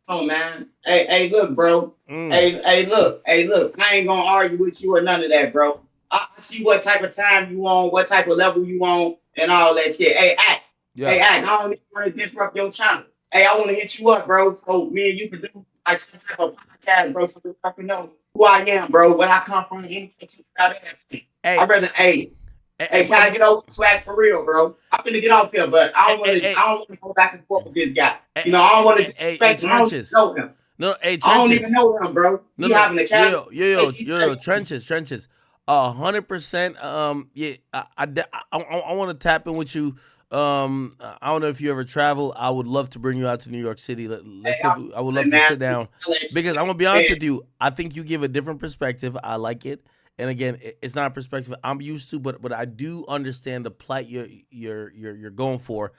Oh man. Hey, look, bro. Mm. Hey, look. I ain't gonna argue with you or none of that, bro. I see what type of time you on, what type of level you on, and all that shit. Hey, act. Yeah. Hey, act. I don't even want to disrupt your channel. Hey, I want to hit you up, bro. So me and you can do like some type of podcast, bro, so I can know who I am, bro, where I come from, anything. Hey, I'd rather, hey, can I get over swag for real, bro? I'm finna get off here, but I don't want to. I don't want to go back and forth with this guy. You know, I don't want to disrespect him. I don't even Trenches. know him. No, hey, I don't even Trenches. know him, bro. No, He no, having a cabin. Trenches. 100%. Yeah, I want to tap in with you. I don't know if you ever travel. I would love to bring you out to New York City. Let's see. I would love to sit down because I'm gonna be honest with you. I think you give a different perspective. I like it. And again, it's not a perspective I'm used to, but I do understand the plight you're going for.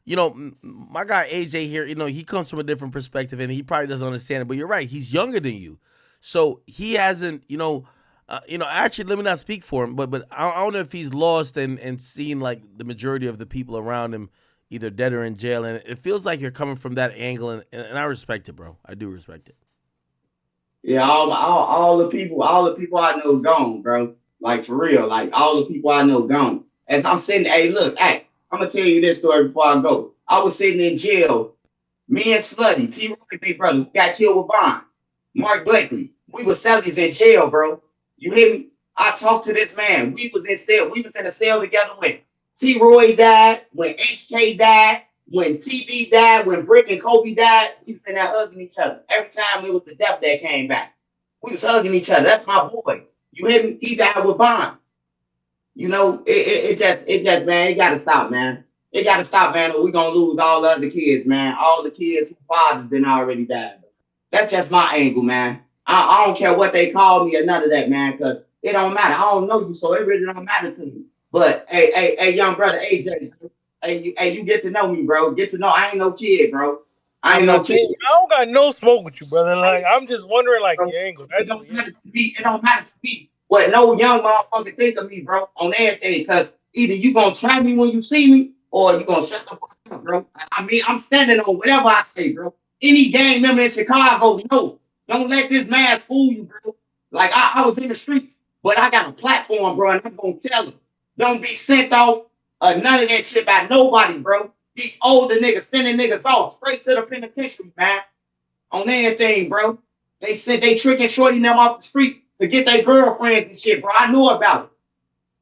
You know, my guy AJ here, you know, he comes from a different perspective and he probably doesn't understand it. But you're right, he's younger than you, so he hasn't, Actually, let me not speak for him, but I don't know if he's lost and seen like the majority of the people around him either dead or in jail, and it feels like you're coming from that angle, and I respect it, bro. I do respect it. Yeah, all the people I know gone, bro. Like for real, like all the people I know gone. As I'm sitting, hey, look, hey, I'm gonna tell you this story before I go. I was sitting in jail. Me and Slutty, T. Roy, big brother, got killed with Bond. Mark Blakely. We were cellies in jail, bro. You hear me? I talked to this man. We was in cell. We was in a cell together when T. Roy died, when HK died, when TB died, when Brick and Kobe died. We was in there hugging each other. Every time it was the death that came back, we was hugging each other. That's my boy. You hear me? He died with Bond. You know, it just, man, it gotta stop, man. It gotta stop, man, or we gonna lose all the other kids, man. All the kids whose fathers been already died. That's just my angle, man. I don't care what they call me or none of that, man, because it don't matter. I don't know you, so it really don't matter to me. But hey, young brother, AJ, you get to know me, bro. Get to know I ain't no kid, bro. I ain't I'm no not kid. saying I don't got no smoke with you, brother. Like, I'm just wondering, like, Bro. your angle. It That's what. don't matter to me. It don't matter to me what no young motherfucker think of me, bro, on everything. Because either you gonna try me when you see me, or you gonna shut the fuck up, bro. I mean, I'm standing on whatever I say, bro. Any gang member in Chicago, no, don't let this mask fool you, bro. Like I was in the streets, but I got a platform, bro, and I'm gonna tell them. Don't be sent off none of that shit by nobody, bro. These older niggas sending niggas off straight to the penitentiary, man, on anything, bro. They said they tricking Shorty them off the street to get their girlfriends and shit, bro. I know about it.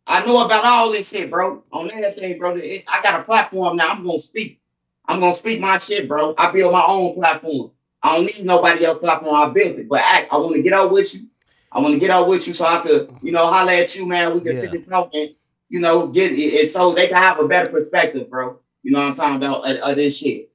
I know about all this shit, bro. On everything, bro. I got a platform now. I'm gonna speak. I'm gonna speak my shit, bro. I build my own platform. I don't need nobody else's platform. I built it. But I want to get out with you. I want to get out with you so I could, holler at you, man. We can sit Yeah. and talk and, get it so they can have a better perspective, bro. You know what I'm talking about of this shit.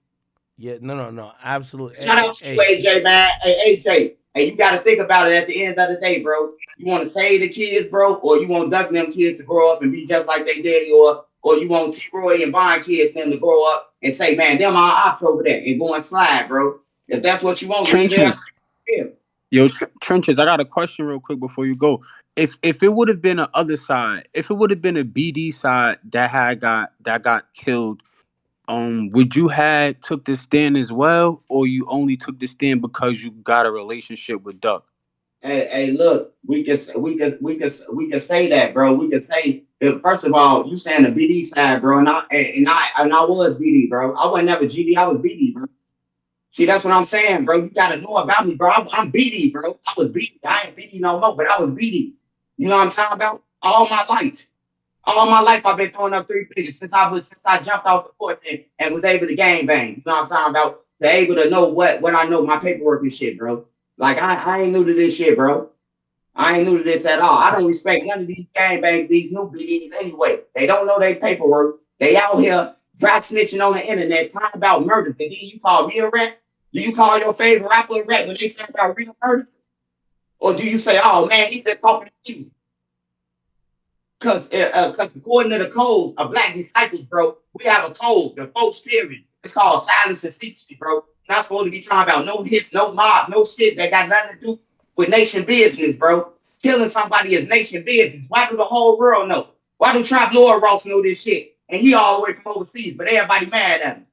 Yeah. No. Absolutely. Shout out to you, AJ, man. Hey, AJ. Hey, you got to think about it at the end of the day, bro. You want to save the kids, bro, or you want duck them kids to grow up and be just like they daddy, or you want T-Roy and Vaughn kids them to grow up and say, man, them our ops over there and go and slide, bro. If that's what you want, leave it. Yo, Trenches, I got a question real quick before you go. If it would have been a other side, if it would have been a BD side that got killed, would you had took the stand as well, or you only took the stand because you got a relationship with Duck? Hey, look, we can say that, bro. We can say that, first of all, you saying the BD side, bro, and I was BD, bro. I wasn't never GD, I was BD, bro. See, that's what I'm saying, bro. You gotta know about me, bro. I'm BD, bro. I was BD. I ain't BD no more, but I was BD. You know what I'm talking about? All my life. All my life I've been throwing up three figures since I jumped off the porch and was able to gang bang. You know what I'm talking about? To able to know what I know, my paperwork and shit, bro. Like I ain't new to this shit, bro. I ain't new to this at all. I don't respect none of these gang bangs, these new BDs anyway. They don't know their paperwork. They out here dry snitching on the internet, talking about murders. And then you call me a rat? Do you call your favorite rapper a rat when they talk about real murders? Or do you say, oh man, he just talking to you? Because according to the code of Black Disciples, bro, we have a code, the folks period. It's called silence and secrecy, bro. Not supposed to be talking about no hits, no mob, no shit that got nothing to do with nation business, bro. Killing somebody is nation business. Why do the whole world know? Why do Trap Lord Ross know this shit? And he all the way from overseas, but everybody mad at him.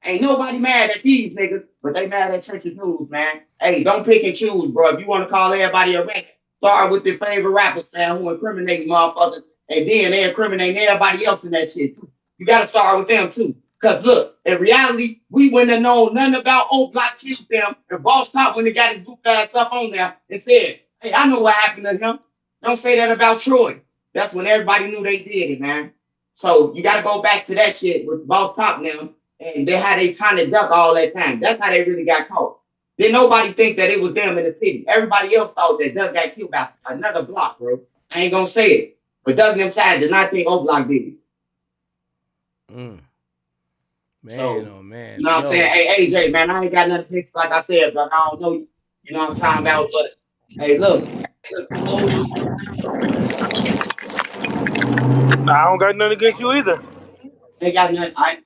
Ain't nobody mad at these niggas, but they mad at Church's News, man. Hey, don't pick and choose, bro. If you want to call everybody a rat, start with their favorite rappers, man, who incriminate motherfuckers, and then they incriminate everybody else in that shit, too. You got to start with them, too. Because, look, in reality, we wouldn't have known nothing about Old Block killed them if Boss Top wouldn't have got his goofy ass up on there and said, hey, I know what happened to him. Don't say that about Troy. That's when everybody knew they did it, man. So you got to go back to that shit with Boss Top now. And they had a kind of duck all that time. That's how they really got caught. Didn't nobody think that it was them in the city. Everybody else thought that Doug got killed by another block, bro. I ain't gonna say it. But Doug and them side did not think O Block did it. Man, So, oh man. you know what I'm saying? Hey, AJ, man, I ain't got nothing to fix, like I said, but I don't know you. You know what I'm talking about? But hey, look, I don't got nothing against you either. ain't got nothing. I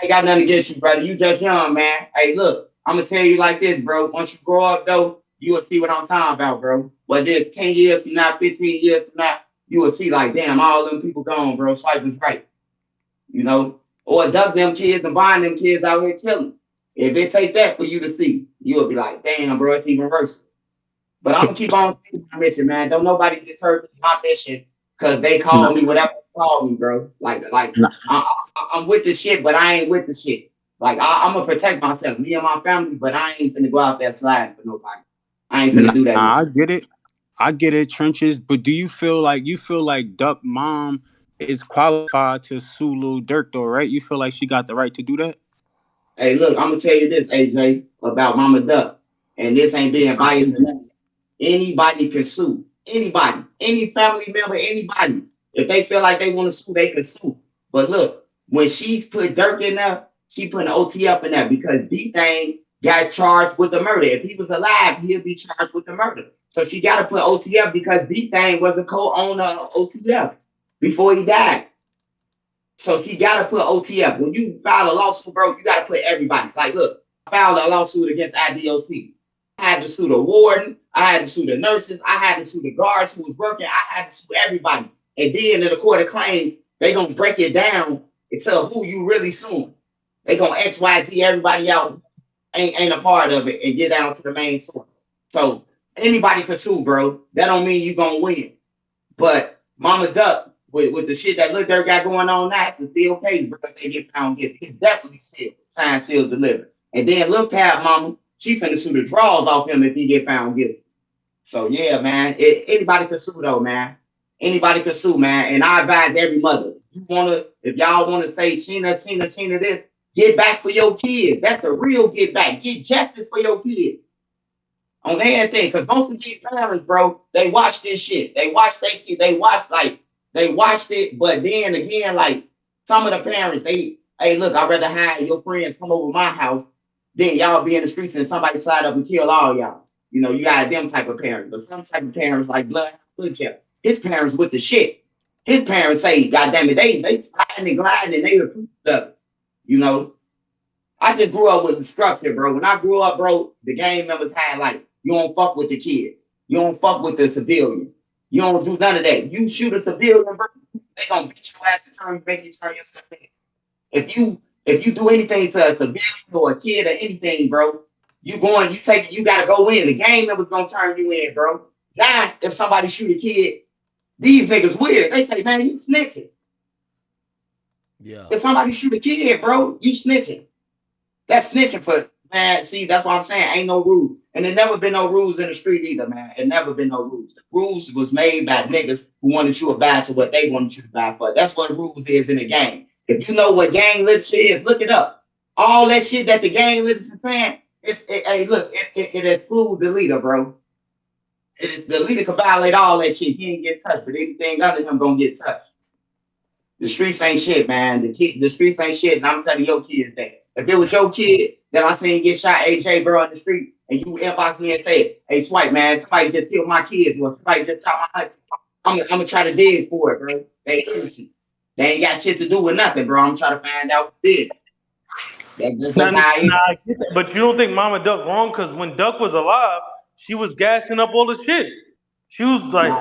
ain't got nothing against you, brother. You just young, man. Hey, look, I'm gonna tell you like this, bro. Once you grow up, though, you will see what I'm talking about, bro. Whether it's 10 years from now, 15 years from now, you will see like, damn, all them people gone, bro. Swipe is right, you know. Or duck them kids and bind them kids out here killing. If it takes that for you to see, you will be like, damn, bro, it's even worse. But I'm gonna keep on saying my mission, man. Don't nobody deter my mission because they call me whatever they call me, bro. Like I'm with the shit, but I ain't with the shit. Like I'm gonna protect myself, me and my family, but I ain't finna go out there sliding for nobody. I ain't finna do that. I get it, Trenches. But do you feel like Duck mom is qualified to sue Lil Durk though, right? You feel like she got the right to do that? Hey, look, I'm gonna tell you this, AJ, about Mama Duck, and this ain't being biased. Anybody can sue. Anybody, any family member, anybody. If they feel like they want to sue, they can sue. But look, when she put Dirk in there, she put an OTF in there because D-Thing got charged with the murder. If he was alive, he'd be charged with the murder. So she got to put OTF because D-Thing was a co-owner of OTF before he died. So she got to put OTF. When you file a lawsuit, bro, you got to put everybody. Like, look, I filed a lawsuit against IDOC. I had to sue the warden. I had to sue the nurses. I had to sue the guards who was working. I had to sue everybody. And then in the court of claims, they going to break it down and tell who you really suing. They going to XYZ everybody out ain't a part of it and get down to the main source. So anybody can sue, bro. That don't mean you going to win. But Mama Duck, with the shit that Lil Durk got going on now, the seal case, bro, if they get found guilty. It's definitely sealed. Signed, sealed, delivered. And then Lil Pat Mama, she finna sue the draws off him if he get found guilty. So yeah, man, anybody can sue though, man. Anybody can sue, man. And I advise every mother, if y'all wanna say China this, get back for your kids. That's a real get back. Get justice for your kids. on everything. Because most of these parents, bro, they watch this shit. They watch they watch they watched it, but then again, like some of the parents, hey, look, I'd rather have your friends come over my house than y'all be in the streets and somebody side up and kill all y'all. You know, you got them type of parents, but some type of parents like blood, his parents with the shit. His parents say, God damn it, they sliding and gliding and they approved of it. You know, I just grew up with the structure, bro. When I grew up, bro, the gang members had like, you don't fuck with the kids. You don't fuck with the civilians. You don't do none of that. You shoot a civilian, bro, they gonna beat your ass and make you turn yourself in. If you do anything to a civilian or a kid or anything, bro, you gotta go in. The gang members gonna turn you in, bro. Now, if somebody shoot a kid, these niggas weird. They say, man, you snitching. Yeah. If somebody shoot a kid, bro, you snitching. That's snitching for, man. See, that's what I'm saying. Ain't no rules. And there never been no rules in the street either, man. It never been no rules. The rules was made by niggas who wanted you to abide to what they wanted you to abide for. That's what rules is in the game. If you know what gang literature is, look it up. All that shit that the gang literature is saying, hey, look, it excludes the leader, bro. The leader can violate all that shit. He ain't get touched, but anything under him gonna get touched. The streets ain't shit, man. The streets ain't shit, and I'm telling your kids that. If it was your kid that I seen get shot, AJ, bro, on the street, and you inbox me and say, hey, Swipe, man, somebody just killed my kids, or somebody just shot my husband, I'm gonna try to dig for it, bro. They innocent. They ain't got shit to do with nothing, bro. I'm trying to find out who did it. That's how I get that. But you don't think Mama Duck wrong? Because when Duck was alive, she was gassing up all the shit. She was like,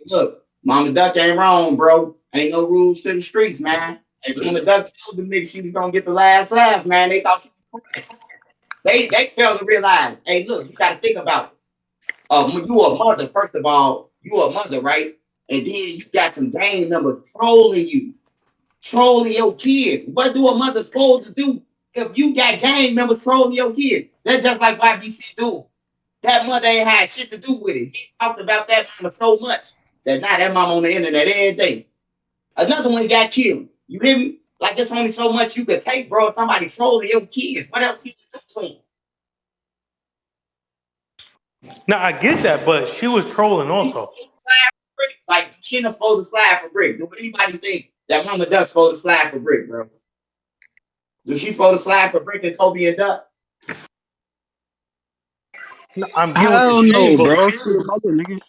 Look, Mama Duck ain't wrong, bro. Ain't no rules to the streets, man. Hey, Mama Duck told the niggas she was gonna get the last laugh, man. They thought she was crazy. They failed to realize, hey, look, you gotta think about it. You a mother, first of all, you a mother, right? And then you got some gang members trolling your kids. What do a mother supposed to do if you got gang members trolling your kids? That's just like YBC do. That mother ain't had shit to do with it. He talked about that mama so much that now that mama on the internet every day. Another one got killed. You hear me? Like there's only so much you could take, bro. If somebody trolling your kids, what else you can do to them? now I get that, but she was trolling also. Like she not supposed to slide for brick. Do anybody think that Mama Duck's supposed to slide for brick, bro? Do she supposed to slide for brick and Kobe and Duck? No, I'm I getting what don't you're saying, know, but bro. She a mother,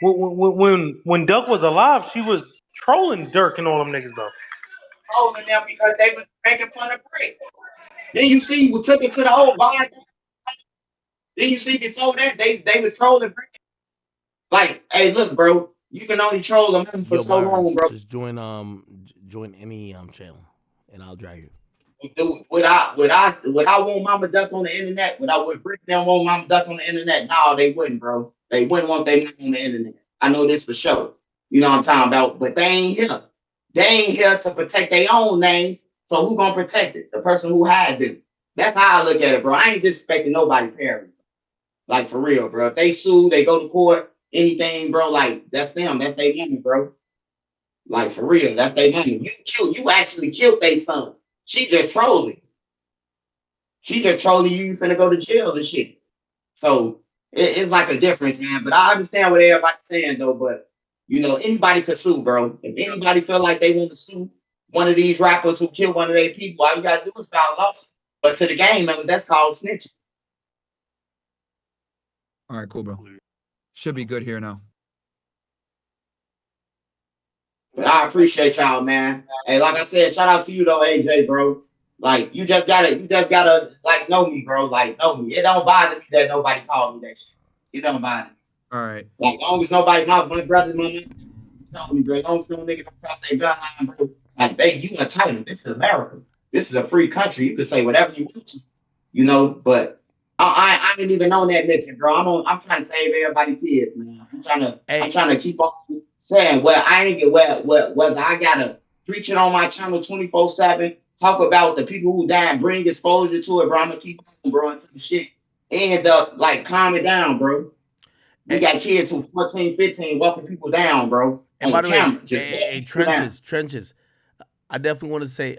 nigga. when Duck was alive, she was trolling Dirk and all them niggas though. Trolling them because they was making fun of brick. Then you see we took it to the whole bar. Then you see before that they were trolling brick. Like, hey, look, bro, you can only troll them for Yo, so Myron, long, bro. just join any channel, and I'll drag you. Dude, would I want Mama Duck on the internet? Would Brick them want Mama Duck on the internet? No, they wouldn't, bro. They wouldn't want their name on the internet. I know this for sure. You know what I'm talking about? But they ain't here. They ain't here to protect their own names. So who gonna protect it? The person who hired them. That's how I look at it, bro. I ain't disrespecting nobody's parents. Like for real, bro. If they sue, they go to court, anything, bro. Like that's them. That's their money, bro. Like for real, that's their money. You actually killed their son. She just trolling. She just trolling you finna go to jail and shit. So it's like a difference, man. But I understand what everybody's saying though. But you know, anybody could sue, bro. If anybody feel like they want to sue one of these rappers who killed one of their people, all you gotta do is file a lawsuit. But to the game member, that's called snitching. All right, cool, bro. Should be good here now. But I appreciate y'all, man. Hey, like I said, shout out to you though, AJ, bro. Like you just gotta like know me, bro. Like know me. It don't bother me that nobody called me that shit. It don't bother me. All right. Like as long as nobody, my brothers, my mom told me, bro, as long as no nigga don't cross their gun line, bro. Like you a titan. This is America. This is a free country. You can say whatever you want to, you know, but I ain't even on that mission, bro. I'm trying to save everybody's kids, man. I'm trying to keep on saying, well, I ain't get whether I gotta preach it on my channel 24/7, talk about the people who died, bring exposure to it, bro. I'm gonna keep on, bro, until the shit end up like calming down, bro. We got kids who 14, 15 walking people down, bro. And by the way, Just trenches. I definitely want to say,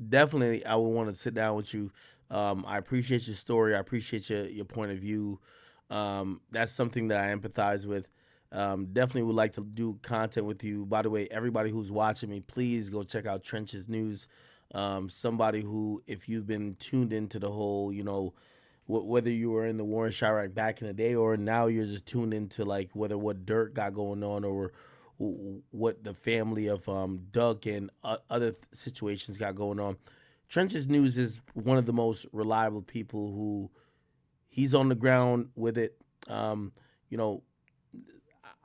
definitely, I would want to sit down with you I appreciate your story. I appreciate your point of view. That's something that I empathize with. Definitely would like to do content with you. By the way, everybody who's watching me, please go check out Trenches News. Somebody who, if you've been tuned into the whole, whether you were in the war in Chirac back in the day or now you're just tuned into like whether what Durk got going on or what the family of Duck and other situations got going on. Trenches News is one of the most reliable people who he's on the ground with it. You know,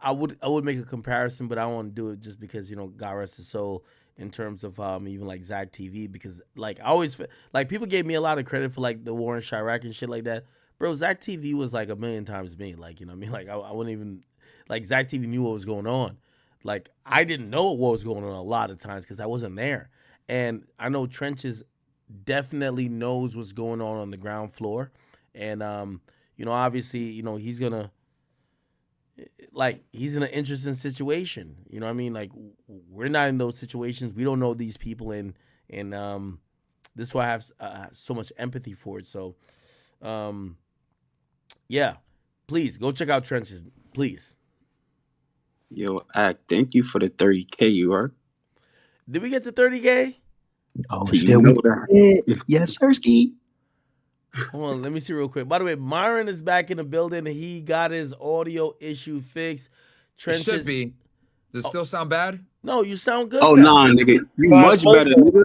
I would make a comparison, but I don't want to do it just because God rest his soul. In terms of even like Zach TV, because like I always like people gave me a lot of credit for like the war in Chirac and shit like that. Bro, Zach TV was like a million times me. Like what I mean, like I wouldn't even like Zach TV knew what was going on. Like I didn't know what was going on a lot of times because I wasn't there. And I know Trenches definitely knows what's going on the ground floor, and obviously he's gonna. Like he's in an interesting situation, you know what I mean? Like we're not in those situations. We don't know these people, and this is why I have so much empathy for it. So, yeah, please go check out Trenches, please. Yo, Act, thank you for the 30K. You are. Did we get to 30K? Oh You shit, know that. yes, Sirski. Hold on, let me see real quick. By the way, Myron is back in the building. He got his audio issue fixed. Trenches, It should be. Does it still sound bad? No, you sound good. Oh now. nah, nigga, you much better, nigga.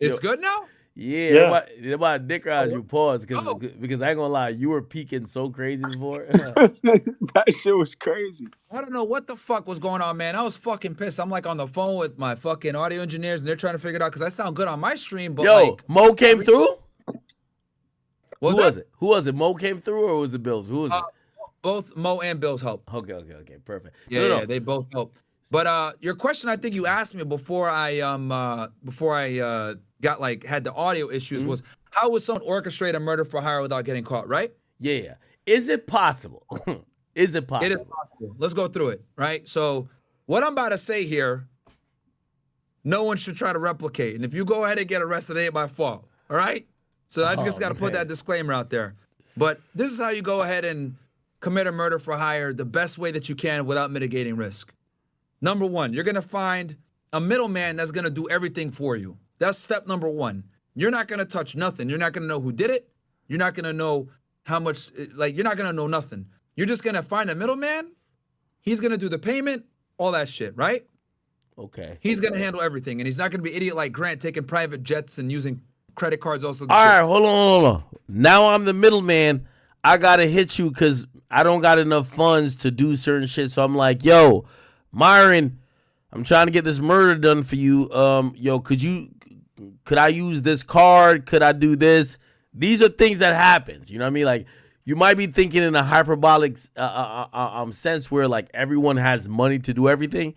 It's good now? Yeah. Nobody dick rise you. Pause because I ain't gonna lie, you were peaking so crazy before. That shit was crazy. I don't know what the fuck was going on, man. I was fucking pissed. I'm like on the phone with my fucking audio engineers, and they're trying to figure it out because I sound good on my stream. But like, Mo came through. Who was it? Mo came through, or was it Bills? Who was it? Both Mo and Bills helped. Okay, perfect. Yeah, they both helped. But your question, I think you asked me before I got like had the audio issues was how would someone orchestrate a murder for hire without getting caught, right? Yeah. Is it possible? Is it possible? It is possible. Let's go through it, right? So what I'm about to say here, no one should try to replicate. And if you go ahead and get arrested, it ain't my fault. All right? So I just got to put that disclaimer out there. But this is how you go ahead and commit a murder for hire the best way that you can without mitigating risk. Number one, you're going to find a middleman that's going to do everything for you. That's step number one. You're not going to touch nothing. You're not going to know who did it. You're not going to know how much, like, you're not going to know nothing. You're just going to find a middleman. He's going to do the payment, all that shit, right? Okay. He's going to handle everything. And he's not going to be idiot like Grant taking private jets and using credit cards also. All right, hold on. Now I'm the middleman. I got to hit you because I don't got enough funds to do certain shit. So I'm like, yo, Myron, I'm trying to get this murder done for you. Could I use this card? Could I do this? These are things that happen. You know what I mean? Like, you might be thinking in a hyperbolic sense where like everyone has money to do everything.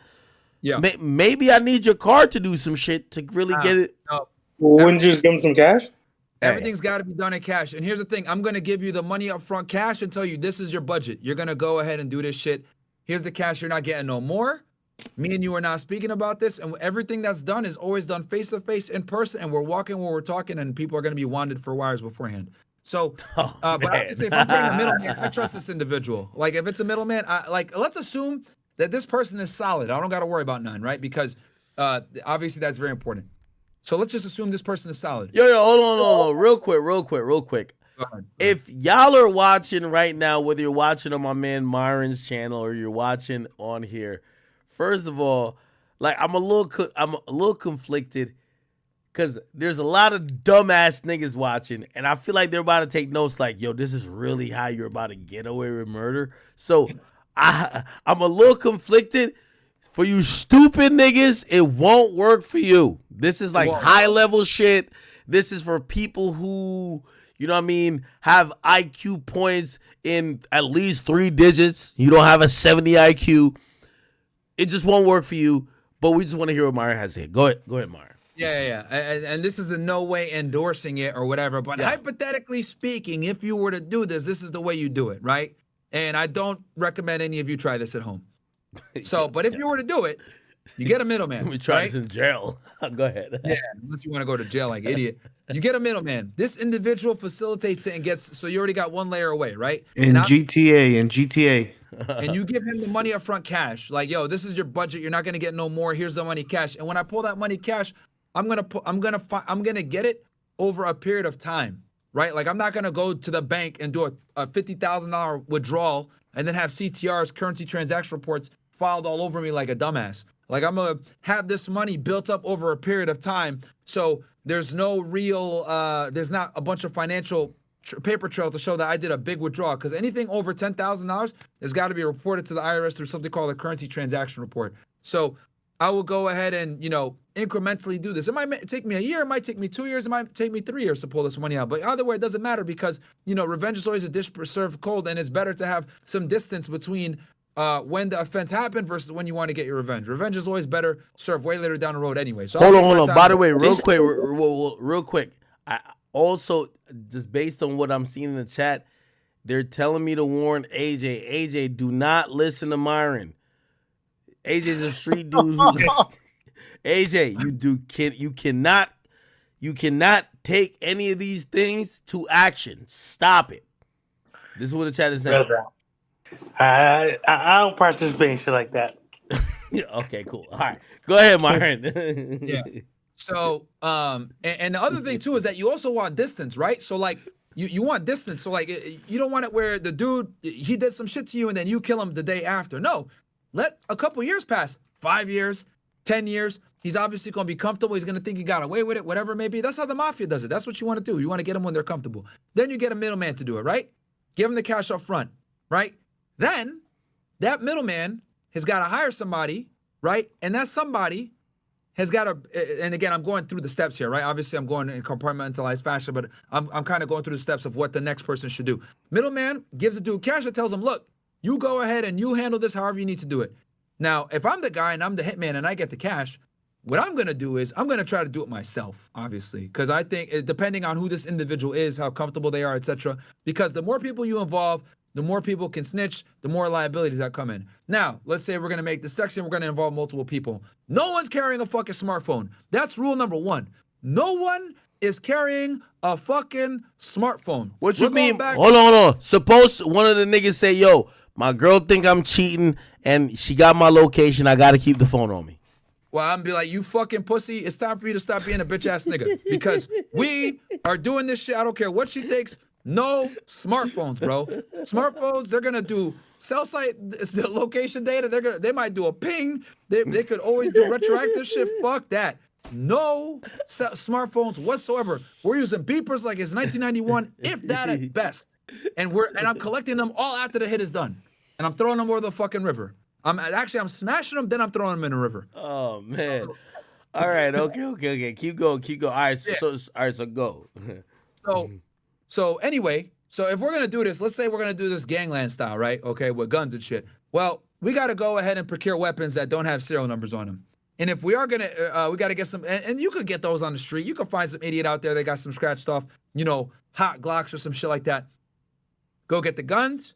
Yeah. Maybe I need your card to do some shit to really get it. No. Well, wouldn't you just give him some cash? Everything's got to be done in cash. And here's the thing. I'm going to give you the money up front cash and tell you this is your budget. You're going to go ahead and do this shit. Here's the cash. You're not getting no more. Me and you are not speaking about this. And everything that's done is always done face-to-face in person. And we're walking where we're talking. And people are going to be wanted for wires beforehand. So, but obviously, if I'm bringing a middleman, I trust this individual. Like, if it's a middleman, let's assume that this person is solid. I don't got to worry about none, right? Because obviously that's very important. So let's just assume this person is solid. Yo, hold on. Real quick. If y'all are watching right now, whether you're watching on my man Myron's channel or you're watching on here, first of all, like I'm a little conflicted because there's a lot of dumbass niggas watching, and I feel like they're about to take notes. Like, yo, this is really how you're about to get away with murder. So I'm a little conflicted. For you stupid niggas, it won't work for you. This is like high level shit. This is for people who, you know what I mean, have IQ points in at least 3 digits. You don't have a 70 IQ. It just won't work for you. But we just want to hear what Myron has to say. Go ahead, Myron. Yeah. And this is in no way endorsing it or whatever. But hypothetically speaking, if you were to do this, this is the way you do it, right? And I don't recommend any of you try this at home. So, but if you were to do it, You get a middleman. We try right? this in jail. Go ahead. Yeah, unless you want to go to jail like idiot. You get a middleman. This individual facilitates it and gets, so you already got one layer away, right? In And GTA. and you give him the money up front cash. Like, yo, this is your budget. You're not gonna get no more. Here's the money cash. And when I pull that money cash, I'm gonna get it over a period of time, right? Like, I'm not gonna go to the bank and do a $50,000 withdrawal and then have CTRs, currency transaction reports, filed all over me like a dumbass. Like, I'm gonna have this money built up over a period of time, so there's no real, there's not a bunch of financial paper trail to show that I did a big withdrawal, because anything over $10,000 has got to be reported to the IRS through something called a currency transaction report. So I will go ahead and, incrementally do this. It might take me a year, it might take me 2 years, it might take me 3 years to pull this money out. But either way, it doesn't matter, because, revenge is always a dish served cold, and it's better to have some distance between when the offense happened versus when you want to get your revenge. Revenge is always better served way later down the road anyway. So hold on. By the way, real quick. I also, just based on what I'm seeing in the chat, they're telling me to warn AJ. AJ, do not listen to Myron. AJ's a street dude who AJ, you cannot take any of these things to action. Stop it. This is what the chat is saying. I don't participate in shit like that. Okay, cool. All right. Go ahead, Myron. Yeah. So, and the other thing too is that you also want distance, right? So like, you want distance. So like, you don't want it where the dude, he did some shit to you and then you kill him the day after. No, let a couple years pass, 5 years, 10 years. He's obviously going to be comfortable. He's going to think he got away with it, whatever it may be. That's how the mafia does it. That's what you want to do. You want to get them when they're comfortable. Then you get a middleman to do it, right? Give him the cash up front, right? Then that middleman has got to hire somebody, right? And that somebody has got to, and again, I'm going through the steps here, right? Obviously, I'm going in compartmentalized fashion, but I'm kind of going through the steps of what the next person should do. Middleman gives the dude cash and tells him, look, you go ahead and you handle this however you need to do it. Now, if I'm the guy and I'm the hitman and I get the cash, what I'm going to do is I'm going to try to do it myself, obviously, because I think depending on who this individual is, how comfortable they are, etc., because the more people you involve, the more people can snitch, the more liabilities that come in. Now, let's say we're going to make this section, we're going to involve multiple people. No one's carrying a fucking smartphone. That's rule number one. No one is carrying a fucking smartphone. What you mean? Hold on. Suppose one of the niggas say, yo, my girl think I'm cheating and she got my location. I got to keep the phone on me. Well, I'm be like, you fucking pussy. It's time for you to stop being a bitch ass nigga, because we are doing this shit. I don't care what she thinks. No smartphones, bro. Smartphones, they're gonna do cell site location data. They might do a ping. They could always do retroactive shit. Fuck that. No smartphones whatsoever. We're using beepers like it's 1991, if that at best. And I'm collecting them all after the hit is done, and I'm throwing them over the fucking river. I'm smashing them, then I'm throwing them in a river. Oh man. All right. Okay. Keep going. All right. So go. So anyway, so if we're gonna do this, let's say we're gonna do this gangland style, right? Okay, with guns and shit. Well, we gotta go ahead and procure weapons that don't have serial numbers on them. And if we are gonna, we gotta get some, and you could get those on the street. You could find some idiot out there that got some scratched off, hot Glocks or some shit like that. Go get the guns,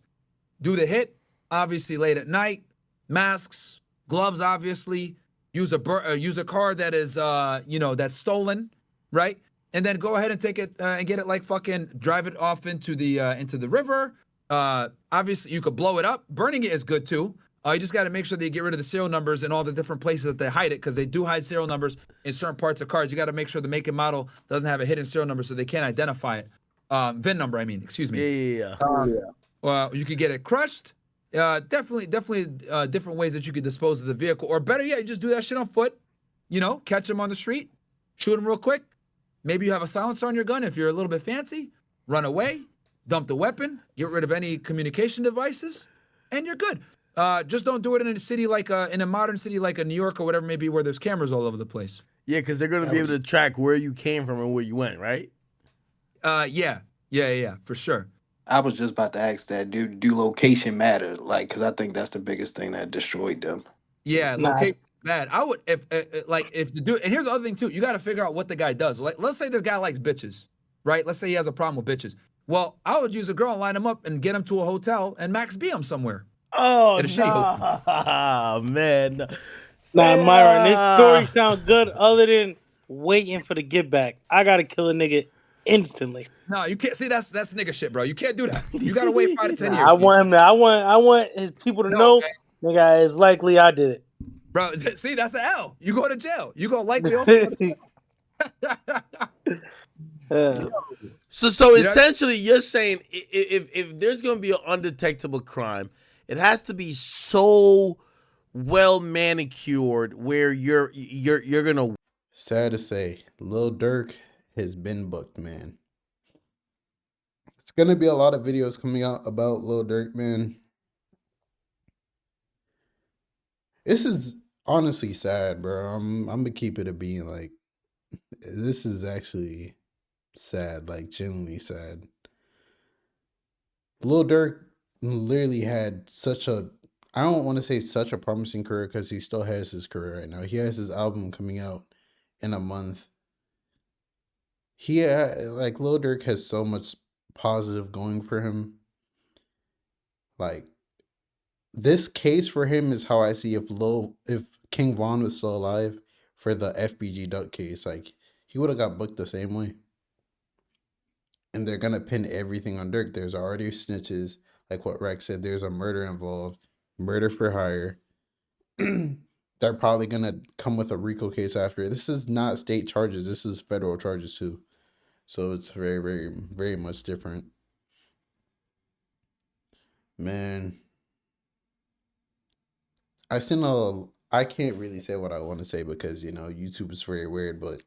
do the hit, obviously late at night. Masks, gloves, obviously. Use a car that is, that's stolen, right? And then go ahead and take it and get it like fucking drive it off into the river. Obviously, you could blow it up. Burning it is good too. You just got to make sure that you get rid of the serial numbers and all the different places that they hide it, because they do hide serial numbers in certain parts of cars. You got to make sure the make and model doesn't have a hidden serial number so they can't identify it. VIN number, excuse me. Yeah. Well, you could get it crushed. Definitely different ways that you could dispose of the vehicle, or better yet, you just do that shit on foot. Catch them on the street, shoot them real quick. Maybe you have a silencer on your gun if you're a little bit fancy. Run away, dump the weapon, get rid of any communication devices, and you're good. Just don't do it in a city in a modern city like a New York or whatever, maybe where there's cameras all over the place. Yeah, because they're gonna be able to track where you came from and where you went, right? Yeah, for sure. I was just about to ask that. Do location matter? Like, because I think that's the biggest thing that destroyed them. Yeah, location bad. I would if the dude. And here's the other thing too. You got to figure out what the guy does. Like, let's say this guy likes bitches, right? Let's say he has a problem with bitches. Well, I would use a girl and line him up and get him to a hotel and max B him somewhere. Oh, at a shitty hotel. man. Nah, Myron, this story Ah. sounds good other than waiting for the get back. I gotta kill a nigga instantly. No, you can't see that's nigga shit, bro. You can't do that. You gotta wait 5 to 10 Nah, years. I want him to, I want his people to No, know, nigga, it's likely I did bro. See, that's an L. You go to jail. You go likely also. it. So You know? essentially, you're saying if there's gonna be an undetectable crime, it has to be so well manicured where you're gonna. Sad to say, Lil Durk has been booked, man. It's gonna be a lot of videos coming out about Lil Durk, man. This is honestly sad, bro. I'm gonna keep it a being. Like, this is actually sad, like genuinely sad. Lil Durk literally had such a, I don't want to say such a promising career because he still has his career right now. He has his album coming out in a month. Like Lil Durk has so much positive going for him. Like, this case for him is how I see if King Von was still alive for the FBG Duck case, like he would have got booked the same way. And they're gonna pin everything on Dirk. There's already snitches, like what Rex said. There's a murder involved, murder for hire. They're probably gonna come with a RICO case after. This is not state charges. This is federal charges too. So it's very, very, very much different. Man, I can't really say what I want to say because YouTube is very weird, but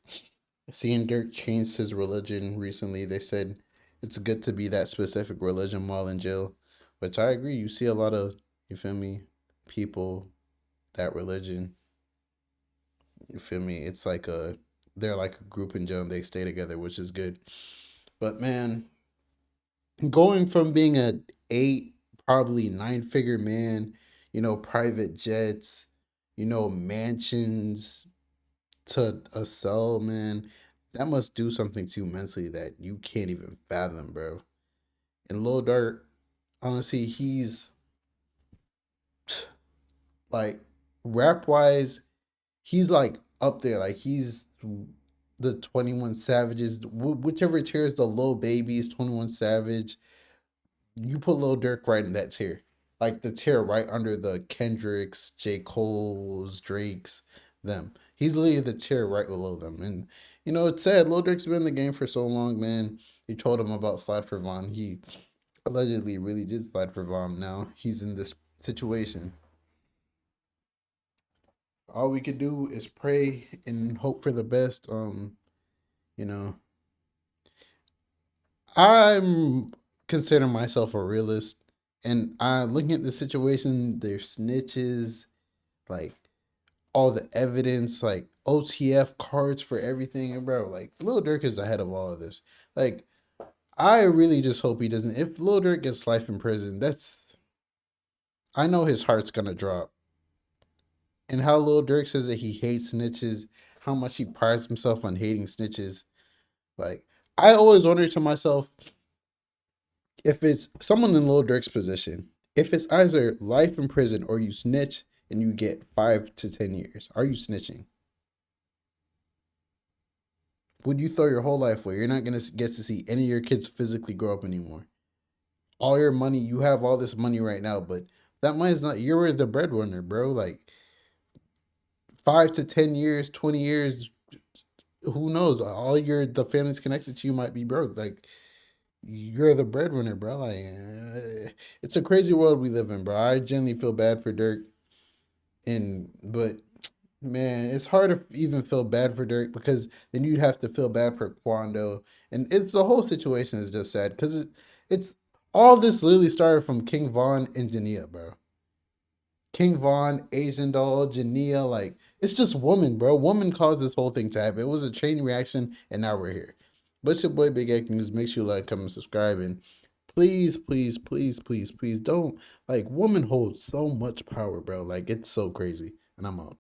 seeing Dirk change his religion recently, they said it's good to be that specific religion while in jail, which I agree. You see a lot of, you feel me, people that religion, you feel me? It's like they're like a group in jail and they stay together, which is good. But man, going from being a 8, probably 9-figure man, private jets, mansions, to a cell, man, that must do something to you mentally that you can't even fathom, bro. And Lil Durk, honestly, he's like, rap wise, he's like up there. Like, he's the 21 Savages, whichever tier is the Lil Babies, 21 Savage. You put Lil Durk right in that tier. Like the tier right under the Kendricks, J. Cole's, Drake's, them. He's literally the tier right below them. And it's sad. Lil Durk's been in the game for so long, man. You told him about Slide for Von. He allegedly really did slide for Von. Now he's in this situation. All we could do is pray and hope for the best. You know, I'm considering myself a realist, and I'm looking at the situation. There's snitches, like all the evidence, like OTF cards for everything, and bro, like Lil Durk is the head of all of this. Like, I really just hope he doesn't. If Lil Durk gets life in prison, I know his heart's gonna drop. And how Lil Durk says that he hates snitches, how much he prides himself on hating snitches. Like, I always wonder to myself, if it's someone in Lil Durk's position, if it's either life in prison or you snitch and you get 5 to 10 years, are you snitching? Would you throw your whole life away? You're not going to get to see any of your kids physically grow up anymore. All your money, you have all this money right now, but that money's not, you're the breadwinner, bro. Like, 5 to 10 years, 20 years, who knows? The family's connected to you might be broke. Like, you're the breadwinner, bro. Like, it's a crazy world we live in, bro. I genuinely feel bad for Dirk, but man, it's hard to even feel bad for Dirk because then you'd have to feel bad for Quando, and the whole situation is just sad because it's all this literally started from King Von and Jania, bro. King Von, Asian Doll, Jania, like, it's just woman, bro. Woman caused this whole thing to happen. It was a chain reaction, and now we're here. But it's your boy Big Egg News. Make sure you like, comment, subscribe, and please, please, please, please, please don't, like, woman holds so much power, bro. Like, it's so crazy. And I'm out.